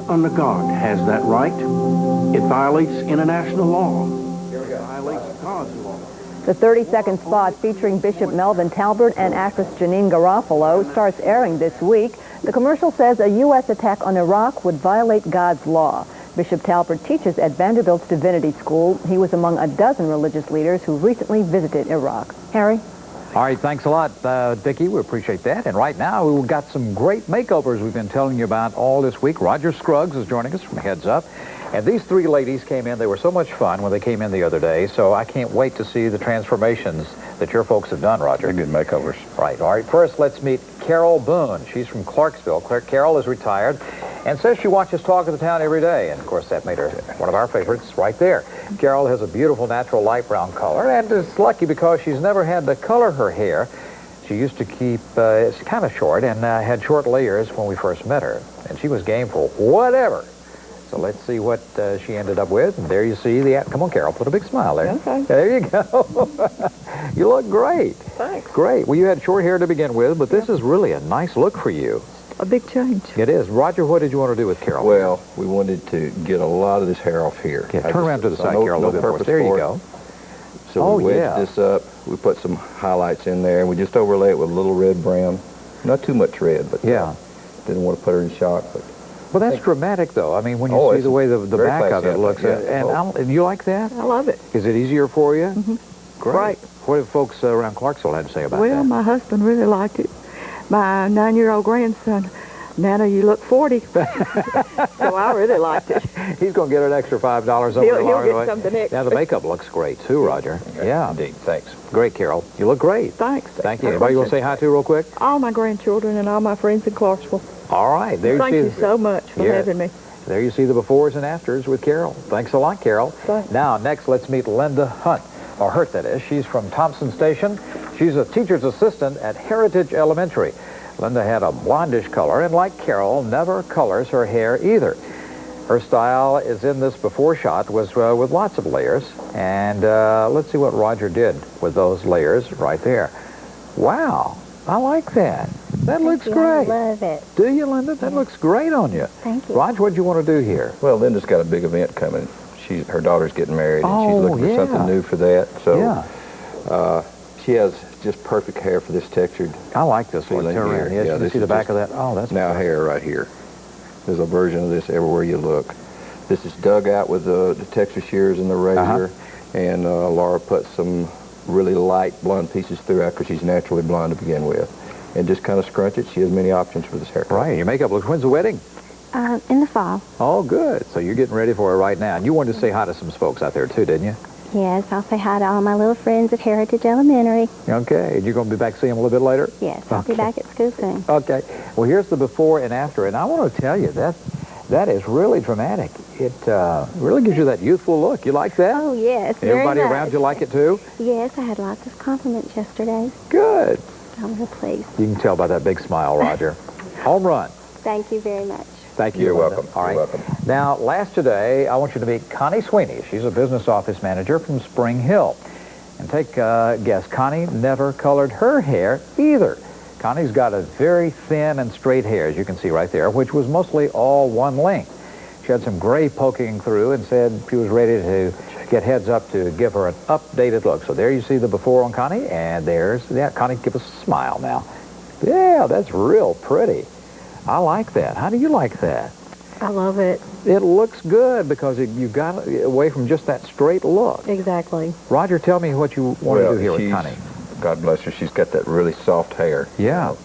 Under God has that right. It violates international law. It violates God's law. The 30-second spot featuring Bishop Melvin Talbert and actress Janine Garofalo starts airing this week. The commercial says a U.S. attack on Iraq would violate God's law. Bishop Talbert teaches at Vanderbilt's Divinity School. He was among a dozen religious leaders who recently visited Iraq. Harry? All right, thanks a lot, Vicki. We appreciate that. And right now, we've got some great makeovers we've been telling you about all this week. Roger Scruggs is joining us from Heads Up. And these three ladies came in. They were so much fun when they came in the other day, so I can't wait to see the transformations that your folks have done, Roger. They're good makeovers. Right. All right, first let's meet Carol Boone. She's from Clarksville. Carol is retired and says she watches Talk of the Town every day. And, of course, that made her one of our favorites right there. Carol has a beautiful natural light brown color and is lucky because she's never had to color her hair. She used to keep it's kind of short and had short layers when we first met her. And she was game for whatever. So let's see what she ended up with. And there you see the... Come on, Carol, put a big smile there. Okay. There you go. You look great. Thanks. Great. Well, you had short hair to begin with, but this is really a nice look for you. A big change. It is. Roger, what did you want to do with Carol? Well, we wanted to get a lot of this hair off here. Yeah, turn around to the side, Carol, a little bit more. There you go. So we wedged this up. We put some highlights in there, and we just overlay it with a little red brown. Not too much red, but yeah, didn't want to put her in shock. But well, that's dramatic, though. I mean, when you see the way the back of it looks. And you like that? I love it. Is it easier for you? Mm-hmm. Great. Right. What have folks around Clarksville had to say about that? Well, my husband really liked it. My 9-year-old grandson, Nana, you look 40. So I really liked it. He's going to get an extra $5 over He'll get something extra. Now, the makeup looks great, too, Roger. Yeah. Indeed. Thanks. Great, Carol. You look great. Thanks. Thank you. Anybody you want to say hi to real quick? All my grandchildren and all my friends in Clarksville. All right. There Thank you so much for having me. There you see the befores and afters with Carol. Thanks a lot, Carol. Thanks. Now, next, let's meet Linda Hunt, or Hurt, that is. She's from Thompson Station. She's a teacher's assistant at Heritage Elementary. Linda had a blondish color, and like Carol, never colors her hair either. Her style is in this before shot was with lots of layers. And let's see what Roger did with those layers right there. Wow, I like that. That looks great. I love it. Do you, Linda? That looks great on you. Thank you. Roger, what do you want to do here? Well, Linda's got a big event coming. Her daughter's getting married, and she's looking for something new for that. So she has just perfect hair for this textured. I like this one. Here. Yeah, you see the back of that? Oh, that's now hair right here. There's a version of this everywhere you look. This is dug out with the texture shears and the razor, and Laura put some really light blonde pieces throughout because she's naturally blonde to begin with. And just kind of scrunch it. She has many options for this haircut. Right, your makeup looks... When's the wedding? In the fall. Oh, good. So you're getting ready for it right now. And you wanted to say hi to some folks out there, too, didn't you? Yes, I'll say hi to all my little friends at Heritage Elementary. Okay. And you're going to be back seeing them a little bit later? Yes, I'll be back at school soon. Okay. Well, here's the before and after. And I want to tell you, that is really dramatic. It really gives you that youthful look. You like that? Oh, yes, Everybody around you like it, too? Yes, I had lots of compliments yesterday. Good. I'm real pleased. You can tell by that big smile, Roger. Home run. Thank you very much. Thank you. You're welcome. All right. You're welcome. Now, last today, I want you to meet Connie Sweeney. She's a business office manager from Spring Hill. And take a guess. Connie never colored her hair either. Connie's got a very thin and straight hair, as you can see right there, which was mostly all one length. She had some gray poking through and said she was ready to get Heads Up to give her an updated look. So there you see the before on Connie, and there's, Connie, give us a smile now. Yeah, that's real pretty. I like that. How do you like that? I love it. It looks good because you got away from just that straight look. Exactly. Roger, tell me what you want to do here with Connie. God bless her, she's got that really soft hair. Yeah.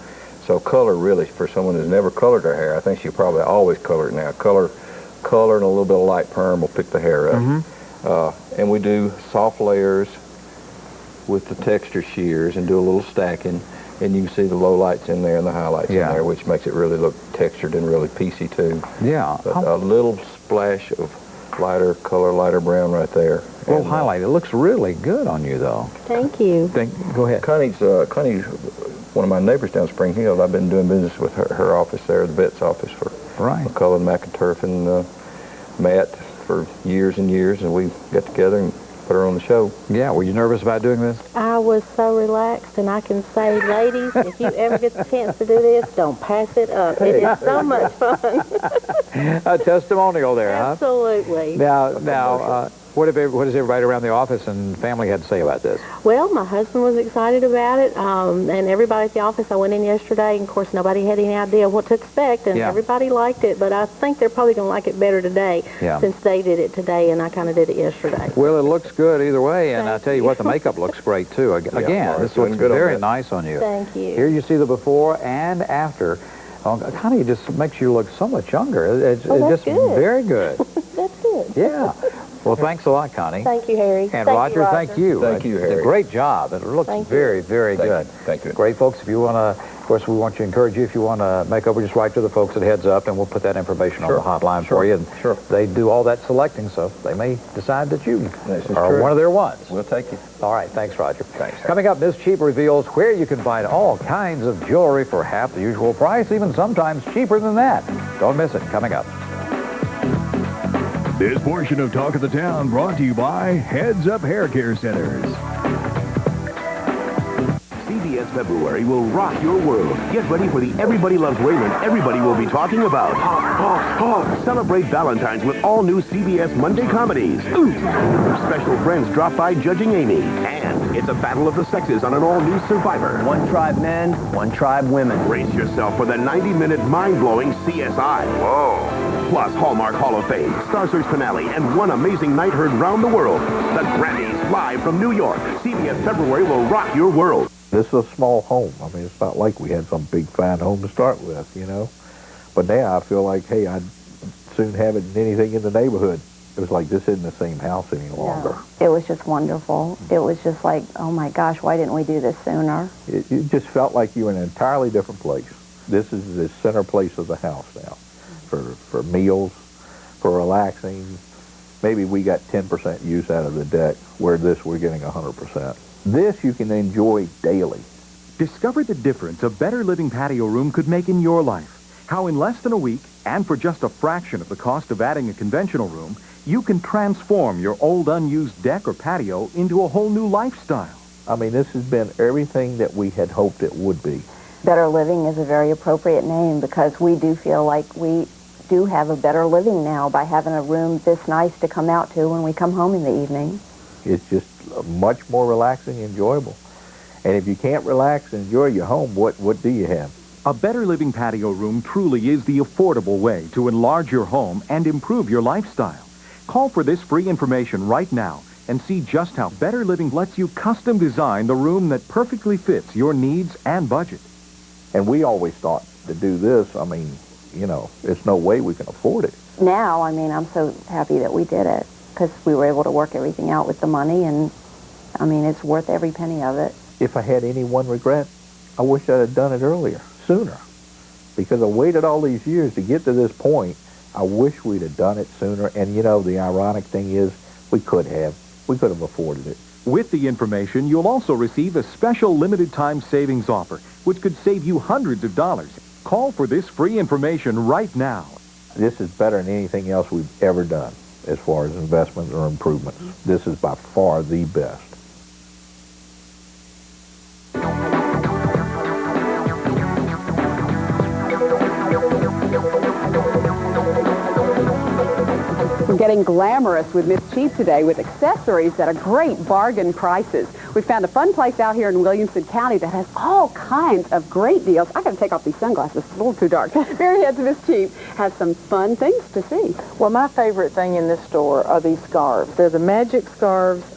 So color really, for someone who's never colored her hair, I think she'll probably always color it now. Color and a little bit of light perm will pick the hair up. And we do soft layers with the texture shears and do a little stacking. And you can see the low lights in there and the highlights in there, which makes it really look textured and really piecey, too. Yeah. But a little splash of lighter color, lighter brown right there. Well, highlight. It looks really good on you, though. Thank you. Go ahead. Connie's one of my neighbors down Spring Hill. I've been doing business with her office there, the vet's office, for McCullough, McInturf, and Matt for years and years. And we got together and put her on the show. Yeah, were you nervous about doing this? I was so relaxed, and I can say, ladies, if you ever get the chance to do this, don't pass it up. It is so much fun. A testimonial there, Absolutely. huh? Now, what does everybody around the office and family had to say about this? Well, my husband was excited about it, and everybody at the office, I went in yesterday, and of course nobody had any idea what to expect, and everybody liked it, but I think they're probably going to like it better today since they did it today and I kind of did it yesterday. Well, it looks good either way, and I tell you what, the makeup looks great too. Again, this looks very nice on you. Thank you. Here you see the before and after. Connie, it just makes you look so much younger. It's just good. very good. That's good. Yeah. Well, thanks a lot, Connie. Thank you, Harry. And Roger, thank you. Thank you, Harry. Great job. It looks very, very good. Thank you. Great, folks. If you want to, of course, we want to encourage you. If you want to make over, just write to the folks at Heads Up, and we'll put that information on the hotline for you. And they do all that selecting, so they may decide that you are one of their ones. We'll take you. All right. Thanks, Roger. Thanks. Coming up, Ms. Cheap reveals where you can find all kinds of jewelry for half the usual price, even sometimes cheaper than that. Don't miss it. Coming up. This portion of Talk of the Town brought to you by Heads Up Hair Care Centers. CBS February will rock your world. Get ready for the Everybody Loves Raymond everybody will be talking about. Celebrate Valentine's with all new CBS Monday comedies. Special friends drop by judging Amy. And it's a battle of the sexes on an all-new Survivor. One tribe men, one tribe women. Brace yourself for the 90-minute mind-blowing CSI. Whoa. Plus Hallmark Hall of Fame, Star Search finale, and one amazing night heard round the world. The Grammys live from New York. CBS February will rock your world. This is a small home. I mean, it's not like we had some big fine home to start with, you know. But now I feel like, hey, I'd soon have it in anything in the neighborhood. It was like this isn't the same house any longer. No, it was just wonderful. It was just like, oh my gosh, why didn't we do this sooner? It just felt like you were in an entirely different place. This is the center place of the house now. For meals, for relaxing. Maybe we got 10% use out of the deck, where this we're getting 100%. This you can enjoy daily. Discover the difference a better living patio room could make in your life. How in less than a week, and for just a fraction of the cost of adding a conventional room, you can transform your old unused deck or patio into a whole new lifestyle. I mean, this has been everything that we had hoped it would be. Better living is a very appropriate name because we do feel like we do have a better living now by having a room this nice to come out to when we come home in the evening. It's just much more relaxing and enjoyable. And if you can't relax and enjoy your home, what do you have? A better living patio room truly is the affordable way to enlarge your home and improve your lifestyle. Call for this free information right now and see just how Better Living lets you custom design the room that perfectly fits your needs and budget. And we always thought to do this, I mean, you know, there's no way we can afford it. Now, I mean, I'm so happy that we did it because we were able to work everything out with the money, and I mean, it's worth every penny of it. If I had any one regret, I wish I'd have done it earlier, sooner. Because I waited all these years to get to this point. I wish we'd have done it sooner. And, you know, the ironic thing is we could have afforded it. With the information, you'll also receive a special limited-time savings offer, which could save you hundreds of dollars. Call for this free information right now. This is better than anything else we've ever done as far as investments or improvements. This is by far the best. We're getting glamorous with Miss Cheap today with accessories at a great bargain prices. We found a fun place out here in Williamson County that has all kinds of great deals. I got to take off these sunglasses. It's a little too dark. Mary Heads of Miss Cheap has some fun things to see. Well, my favorite thing in this store are these scarves. They're the magic scarves.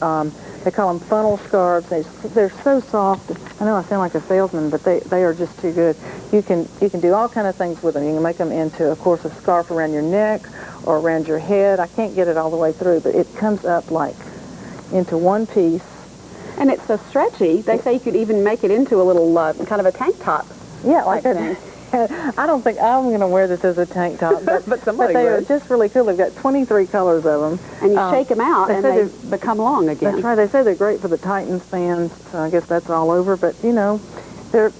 They call them funnel scarves. They're so soft. I know I sound like a salesman, but they are just too good. You can do all kind of things with them. You can make them into, of course, a scarf around your neck or around your head. I can't get it all the way through, but it comes up like into one piece. And it's so stretchy. They say you could even make it into a little kind of a tank top. Yeah, like a I don't think I'm going to wear this as a tank top, but they are just really cool. They've got 23 colors of them. And you shake them out, and they become long again. That's right. They say they're great for the Titan spans, so I guess that's all over. But, you know, they're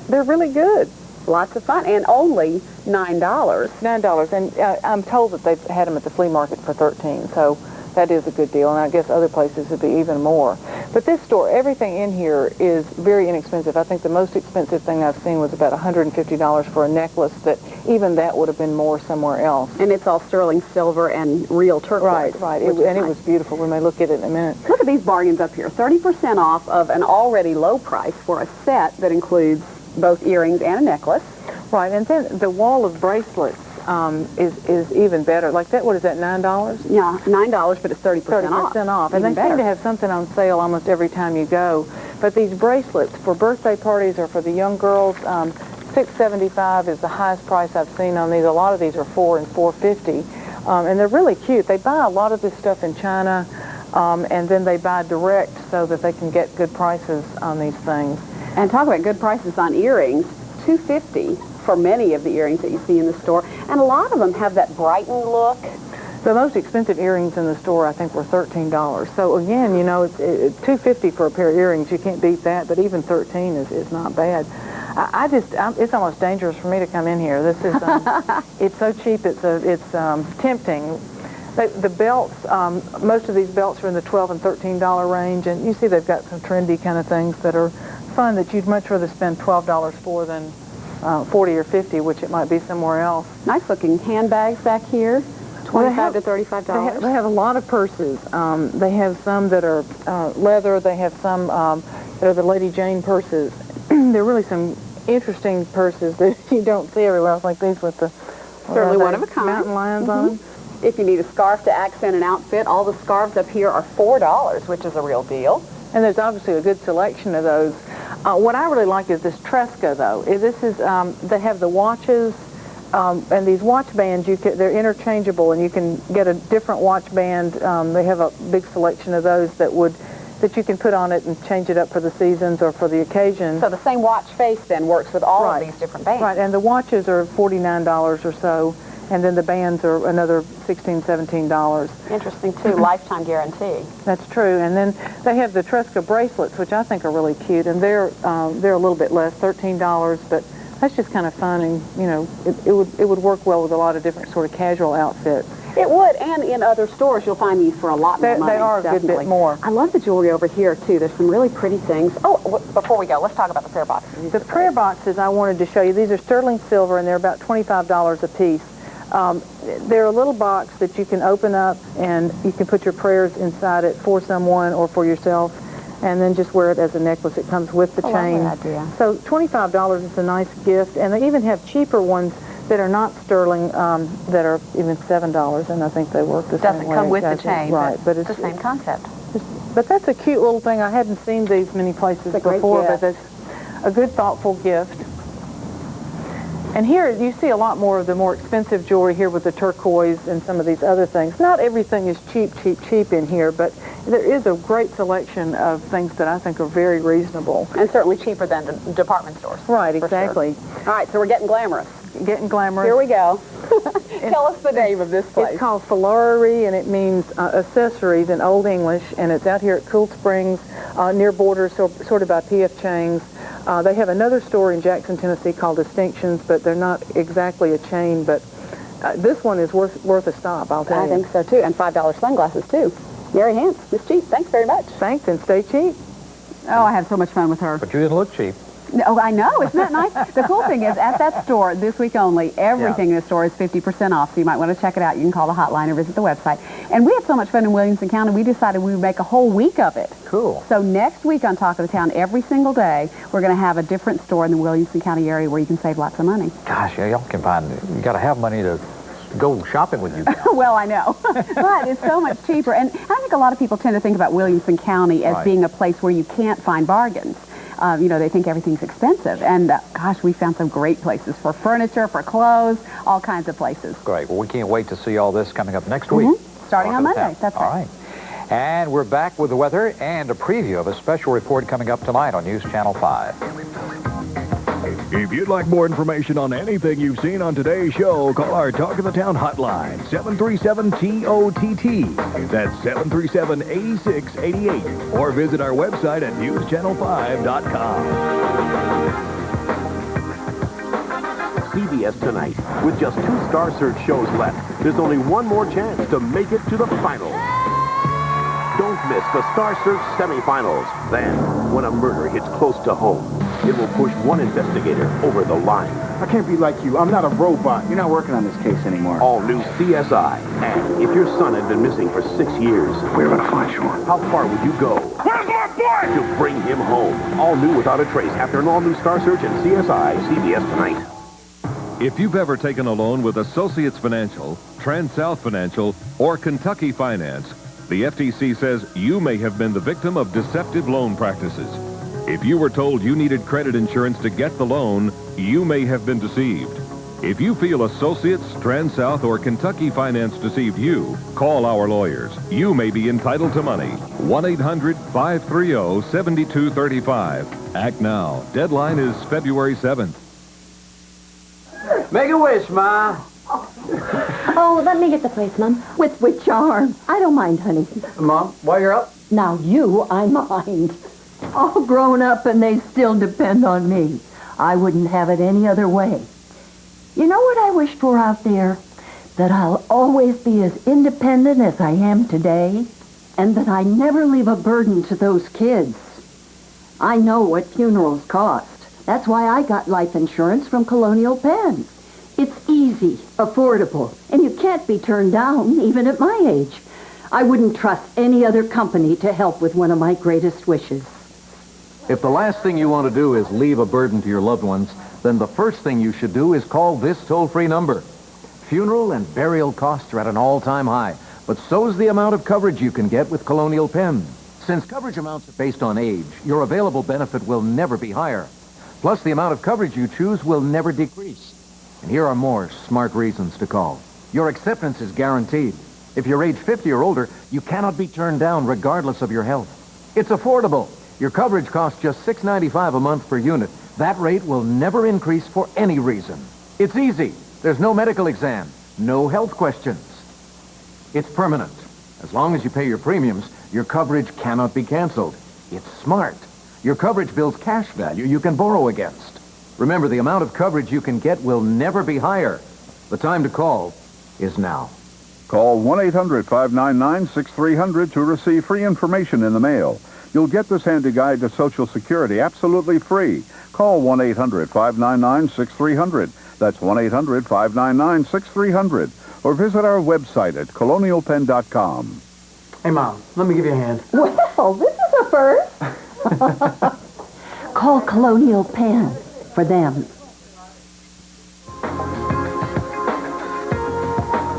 really good. Lots of fun, and only $9. $9, and I'm told that they've had them at the flea market for $13. So, That is a good deal, and I guess other places would be even more. But this store, everything in here is very inexpensive. I think the most expensive thing I've seen was about $150 for a necklace, that even that would have been more somewhere else. And it's all sterling silver and real turquoise. Right. It was beautiful. We may look at it in a minute. Look at these bargains up here. 30% off of an already low price for a set that includes both earrings and a necklace. Right, and then the wall of bracelets is even better. Like that, what is that, $9? Yeah, $9, but it's 30% off. 30% off. And they seem to have something on sale almost every time you go. But these bracelets for birthday parties or for the young girls, $6.75 is the highest price I've seen on these. A lot of these are $4 and $4.50. And they're really cute. They buy a lot of this stuff in China, and then they buy direct so that they can get good prices on these things. And talk about good prices on earrings, $2.50 for many of the earrings that you see in the store. And a lot of them have that brightened look. The most expensive earrings in the store, I think, were $13. So again, you know, it's $2.50 for a pair of earrings. You can't beat that, but even $13 is not bad. It's almost dangerous for me to come in here. This is, it's so cheap, it's tempting. The belts, most of these belts are in the $12 and $13 range, and you see they've got some trendy kind of things that are fun that you'd much rather spend $12 for than $40 or $50, which it might be somewhere else. Nice looking handbags back here, $25 to $35. They have a lot of purses. They have some that are leather. They have some that are the Lady Jane purses. There are really some interesting purses that you don't see everywhere else, like these with the certainly one of a kind mountain lions on them. If you need a scarf to accent an outfit, all the scarves up here are $4, which is a real deal. And there's obviously a good selection of those. What I really like is this Tresca, though. This is they have the watches, and these watch bands. They're interchangeable, and you can get a different watch band. They have a big selection of those that you can put on it and change it up for the seasons or for the occasion. So the same watch face then works with all of these different bands. Right, and the watches are $49 or so, and then the bands are another $16, $17. Interesting, too. Lifetime guarantee. That's true. And then they have the Tresca bracelets, which I think are really cute, and they're a little bit less, $13, but that's just kind of fun, and, you know, it would work well with a lot of different sort of casual outfits. It would, and in other stores you'll find these for a lot more money. They are a good bit more. I love the jewelry over here, too. There's some really pretty things. Oh, before we go, let's talk about the prayer boxes. The prayer boxes I wanted to show you. These are sterling silver, and they're about $25 a piece. They're a little box that you can open up, and you can put your prayers inside it for someone or for yourself, and then just wear it as a necklace. It comes with the chain. I love that idea. So $25 is a nice gift, and they even have cheaper ones that are not sterling, that are even $7, and I think they work the same way. Doesn't come with the chain, right? But it's the same concept. But that's a cute little thing. I hadn't seen these many places before, but it's a good, thoughtful gift. And here you see a lot more of the more expensive jewelry here with the turquoise and some of these other things. Not everything is cheap in here, but there is a great selection of things that I think are very reasonable. And certainly cheaper than the department stores. Right, exactly. Sure. All right, so we're getting glamorous. Getting glamorous. Here we go. Tell us the name of this place. It's called Fillorerie, and it means accessories in Old English, and it's out here at Cool Springs, near Borders, sort of by P.F. Chang's. They have another store in Jackson, Tennessee called Distinctions, but they're not exactly a chain, but this one is worth a stop, I'll tell you. I think so, too, and $5 sunglasses, too. Mary Hance, Miss Cheap, thanks very much. Thanks, and stay cheap. Oh, I had so much fun with her. But you didn't look cheap. Oh, I know. Isn't that nice? The cool thing is, at that store, this week only, everything in the store is 50% off, so you might want to check it out. You can call the hotline or visit the website. And we had so much fun in Williamson County, we decided we would make a whole week of it. Cool. So next week on Talk of the Town, every single day, we're going to have a different store in the Williamson County area where you can save lots of money. Gosh, yeah, y'all can find, you got to have money to go shopping with you guys. Well, I know. But it's so much cheaper. And I think a lot of people tend to think about Williamson County as being a place where you can't find bargains. You know, they think everything's expensive. And, gosh, we found some great places for furniture, for clothes, all kinds of places. Great. Well, we can't wait to see all this coming up next week. Starting on Monday. That's right. All right. And we're back with the weather and a preview of a special report coming up tonight on News Channel 5. If you'd like more information on anything you've seen on today's show, call our Talk of the Town hotline, 737-TOTT. That's 737-8688. Or visit our website at newschannel5.com. CBS Tonight. With just 2 Star Search shows left, there's only one more chance to make it to the final. miss the Star Search semifinals. Then, when a murder hits close to home, it will push one investigator over the line. I can't be like you. I'm not a robot. You're not working on this case anymore. All new CSI. And if your son had been missing for 6 years, we're going to find you. How far would you go? Where's my boy? To bring him home. All new Without a Trace after an all-new Star Search and CSI, CBS tonight. If you've ever taken a loan with Associates Financial, Trans-South Financial, or Kentucky Finance, the FTC says you may have been the victim of deceptive loan practices. If you were told you needed credit insurance to get the loan, you may have been deceived. If you feel Associates, Trans-South, or Kentucky Finance deceived you, call our lawyers. You may be entitled to money. 1-800-530-7235. Act now. Deadline is February 7th. Make a wish, Ma. Oh, let me get the place, Mom. With which arm? I don't mind, honey. Mom, while you're up. Now you, I mind. All grown up and they still depend on me. I wouldn't have it any other way. You know what I wish for out there? That I'll always be as independent as I am today, and that I never leave a burden to those kids. I know what funerals cost. That's why I got life insurance from Colonial Penn. It's easy, affordable, and you can't be turned down, even at my age. I wouldn't trust any other company to help with one of my greatest wishes. If the last thing you want to do is leave a burden to your loved ones, then the first thing you should do is call this toll-free number. Funeral and burial costs are at an all-time high, but so is the amount of coverage you can get with Colonial Penn. Since coverage amounts are based on age, your available benefit will never be higher. Plus, the amount of coverage you choose will never decrease. And here are more smart reasons to call. Your acceptance is guaranteed. If you're age 50 or older, you cannot be turned down regardless of your health. It's affordable. Your coverage costs just $6.95 a month per unit. That rate will never increase for any reason. It's easy. There's no medical exam, no health questions. It's permanent. As long as you pay your premiums, your coverage cannot be canceled. It's smart. Your coverage builds cash value you can borrow against. Remember, the amount of coverage you can get will never be higher. The time to call is now. Call 1-800-599-6300 to receive free information in the mail. You'll get this handy guide to Social Security absolutely free. Call 1-800-599-6300. That's 1-800-599-6300. Or visit our website at colonialpenn.com. Hey, Mom, let me give you a hand. Well, this is a first. Call Colonial Penn for them.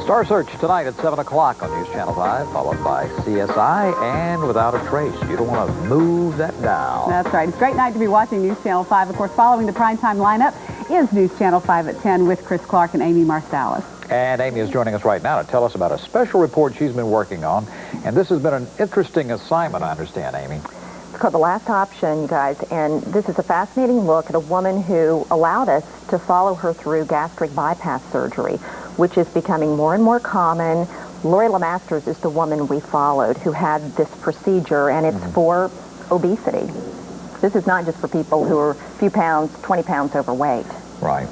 Star Search tonight at 7 o'clock on News Channel 5, followed by CSI and Without a Trace. You don't want to move that down. That's right. It's a great night to be watching News Channel 5. Of course, following the primetime lineup is News Channel 5 at 10 with Chris Clark and Amy Marsalis. And Amy is joining us right now to tell us about a special report she's been working on. And this has been an interesting assignment, I understand, Amy. It's called The Last Option, you guys, and this is a fascinating look at a woman who allowed us to follow her through gastric bypass surgery, which is becoming more and more common. Lori LeMasters is the woman we followed who had this procedure, and it's for obesity. This is not just for people who are a few pounds, 20 pounds overweight. Right.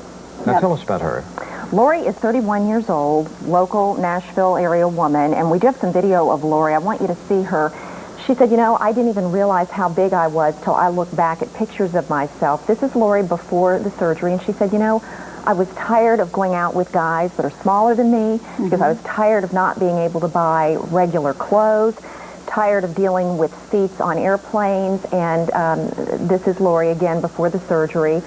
Now tell us about her. Lori is 31 years old, local Nashville area woman, and we do have some video of Lori. I want you to see her. She said, you know, I didn't even realize how big I was till I looked back at pictures of myself. This is Lori before the surgery, and she said, you know, I was tired of going out with guys that are smaller than me because I was tired of not being able to buy regular clothes, tired of dealing with seats on airplanes, and this is Lori again before the surgery.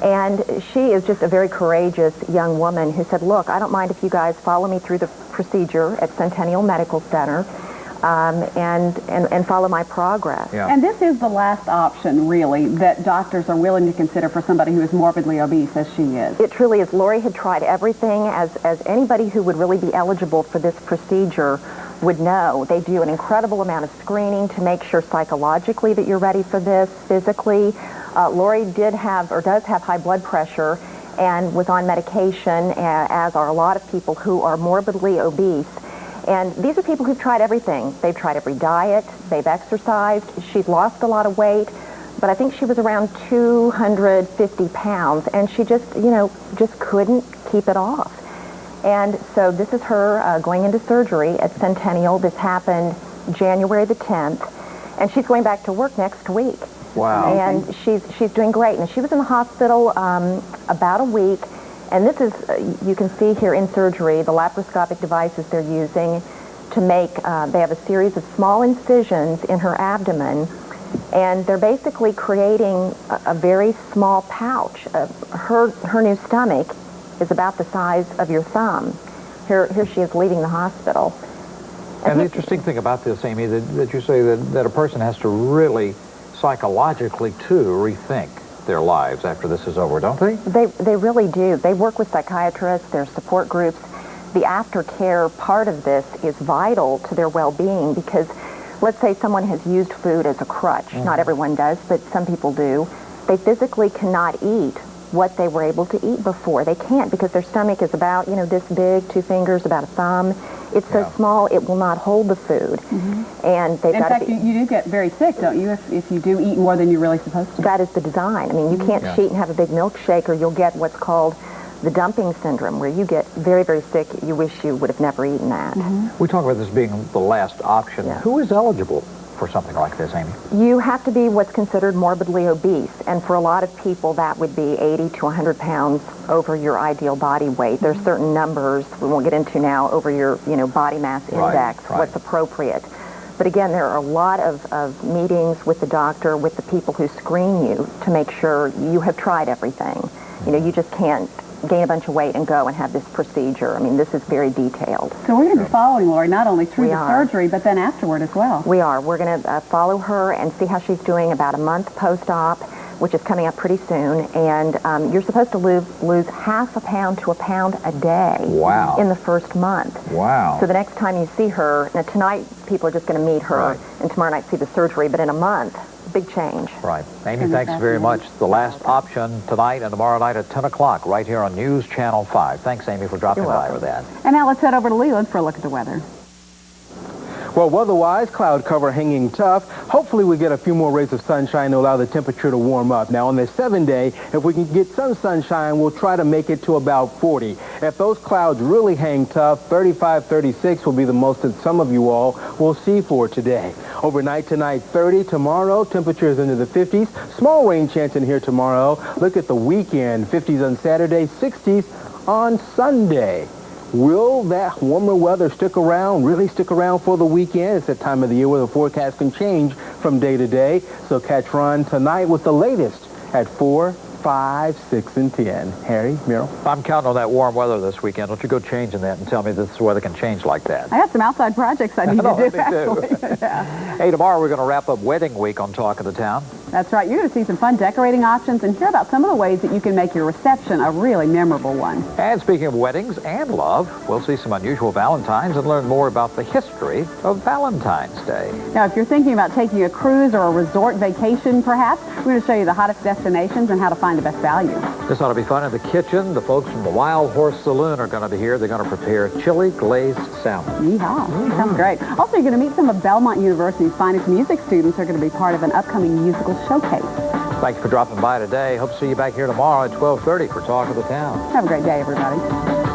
And she is just a very courageous young woman who said, look, I don't mind if you guys follow me through the procedure at Centennial Medical Center and follow my progress. Yeah. And this is the last option, really, that doctors are willing to consider for somebody who is morbidly obese, as she is. It truly is. Lori had tried everything, as anybody who would really be eligible for this procedure would know. They do an incredible amount of screening to make sure psychologically that you're ready for this, physically. Lori did have, or does have, high blood pressure and was on medication, as are a lot of people who are morbidly obese. And these are people who've tried everything. They've tried every diet, they've exercised, she's lost a lot of weight, but I think she was around 250 pounds, and she just, you know, just couldn't keep it off. And so this is her going into surgery at Centennial. This happened January the 10th, and she's going back to work next week. Wow. And she's doing great. And she was in the hospital about a week, and this is, you can see here in surgery, the laparoscopic devices they're using to make, they have a series of small incisions in her abdomen, and they're basically creating a very small pouch. Her new stomach is about the size of your thumb. Here she is leaving the hospital. And the interesting thing about this, Amy, that you say that a person has to really psychologically, too, rethink their lives after this is over, don't they? They really do. They work with psychiatrists, their support groups. The aftercare part of this is vital to their well-being because let's say someone has used food as a crutch. Not everyone does, but some people do. They physically cannot eat what they were able to eat before. They can't because their stomach is about, this big, 2 fingers, about a thumb. It's so small it will not hold the food. And they've in got fact, to you do get very sick, don't you, if you do eat more than you're really supposed to? That is the design. I mean, you can't cheat and have a big milkshake or you'll get what's called the dumping syndrome, where you get very, very sick. You wish you would have never eaten that. We talk about this being the last option. Who is eligible for something like this, Amy? You have to be what's considered morbidly obese, and for a lot of people that would be 80 to 100 pounds over your ideal body weight. There's certain numbers we won't get into now over your body mass index, what's appropriate. But again, there are a lot of meetings with the doctor, with the people who screen you to make sure you have tried everything. You just can't gain a bunch of weight and go and have this procedure. I mean, this is very detailed. So we're going to be following Lori not only through the surgery, but then afterward as well. We are. We're going to follow her and see how she's doing about a month post-op, which is coming up pretty soon. And you're supposed to lose half a pound to a pound a day in the first month. Wow. So the next time you see her, now tonight people are just going to meet her, and tomorrow night see the surgery, but in a month, big change. Right. Amy, thanks very much. The last option tonight and tomorrow night at 10 o'clock right here on News Channel 5. Thanks, Amy, for dropping by with that. And now let's head over to Leland for a look at the weather. Well, weather-wise, cloud cover hanging tough. Hopefully we get a few more rays of sunshine to allow the temperature to warm up. Now, on this 7-day, if we can get some sunshine, we'll try to make it to about 40. If those clouds really hang tough, 35, 36 will be the most that some of you all will see for today. Overnight tonight, 30. Tomorrow, temperatures into the 50s. Small rain chance in here tomorrow. Look at the weekend, 50s on Saturday, 60s on Sunday. Will that warmer weather stick around, really stick around for the weekend? It's that time of the year where the forecast can change from day to day. So catch Ron tonight with the latest at 4, 5, 6, and 10. Harry, Meryl? I'm counting on that warm weather this weekend. Don't you go changing that and tell me this weather can change like that. I got some outside projects I need to do, actually. Hey, tomorrow we're going to wrap up Wedding Week on Talk of the Town. That's right. You're going to see some fun decorating options and hear about some of the ways that you can make your reception a really memorable one. And speaking of weddings and love, we'll see some unusual Valentines and learn more about the history of Valentine's Day. Now, if you're thinking about taking a cruise or a resort vacation, perhaps, we're going to show you the hottest destinations and how to find the best value. This ought to be fun in the kitchen. The folks from the Wild Horse Saloon are going to be here. They're going to prepare chili glazed salmon. Yeehaw. Sounds great. Also, you're going to meet some of Belmont University's finest music students who are going to be part of an upcoming musical showcase. Thank you for dropping by today. Hope to see you back here tomorrow at 12:30 for Talk of the Town. Have a great day, everybody.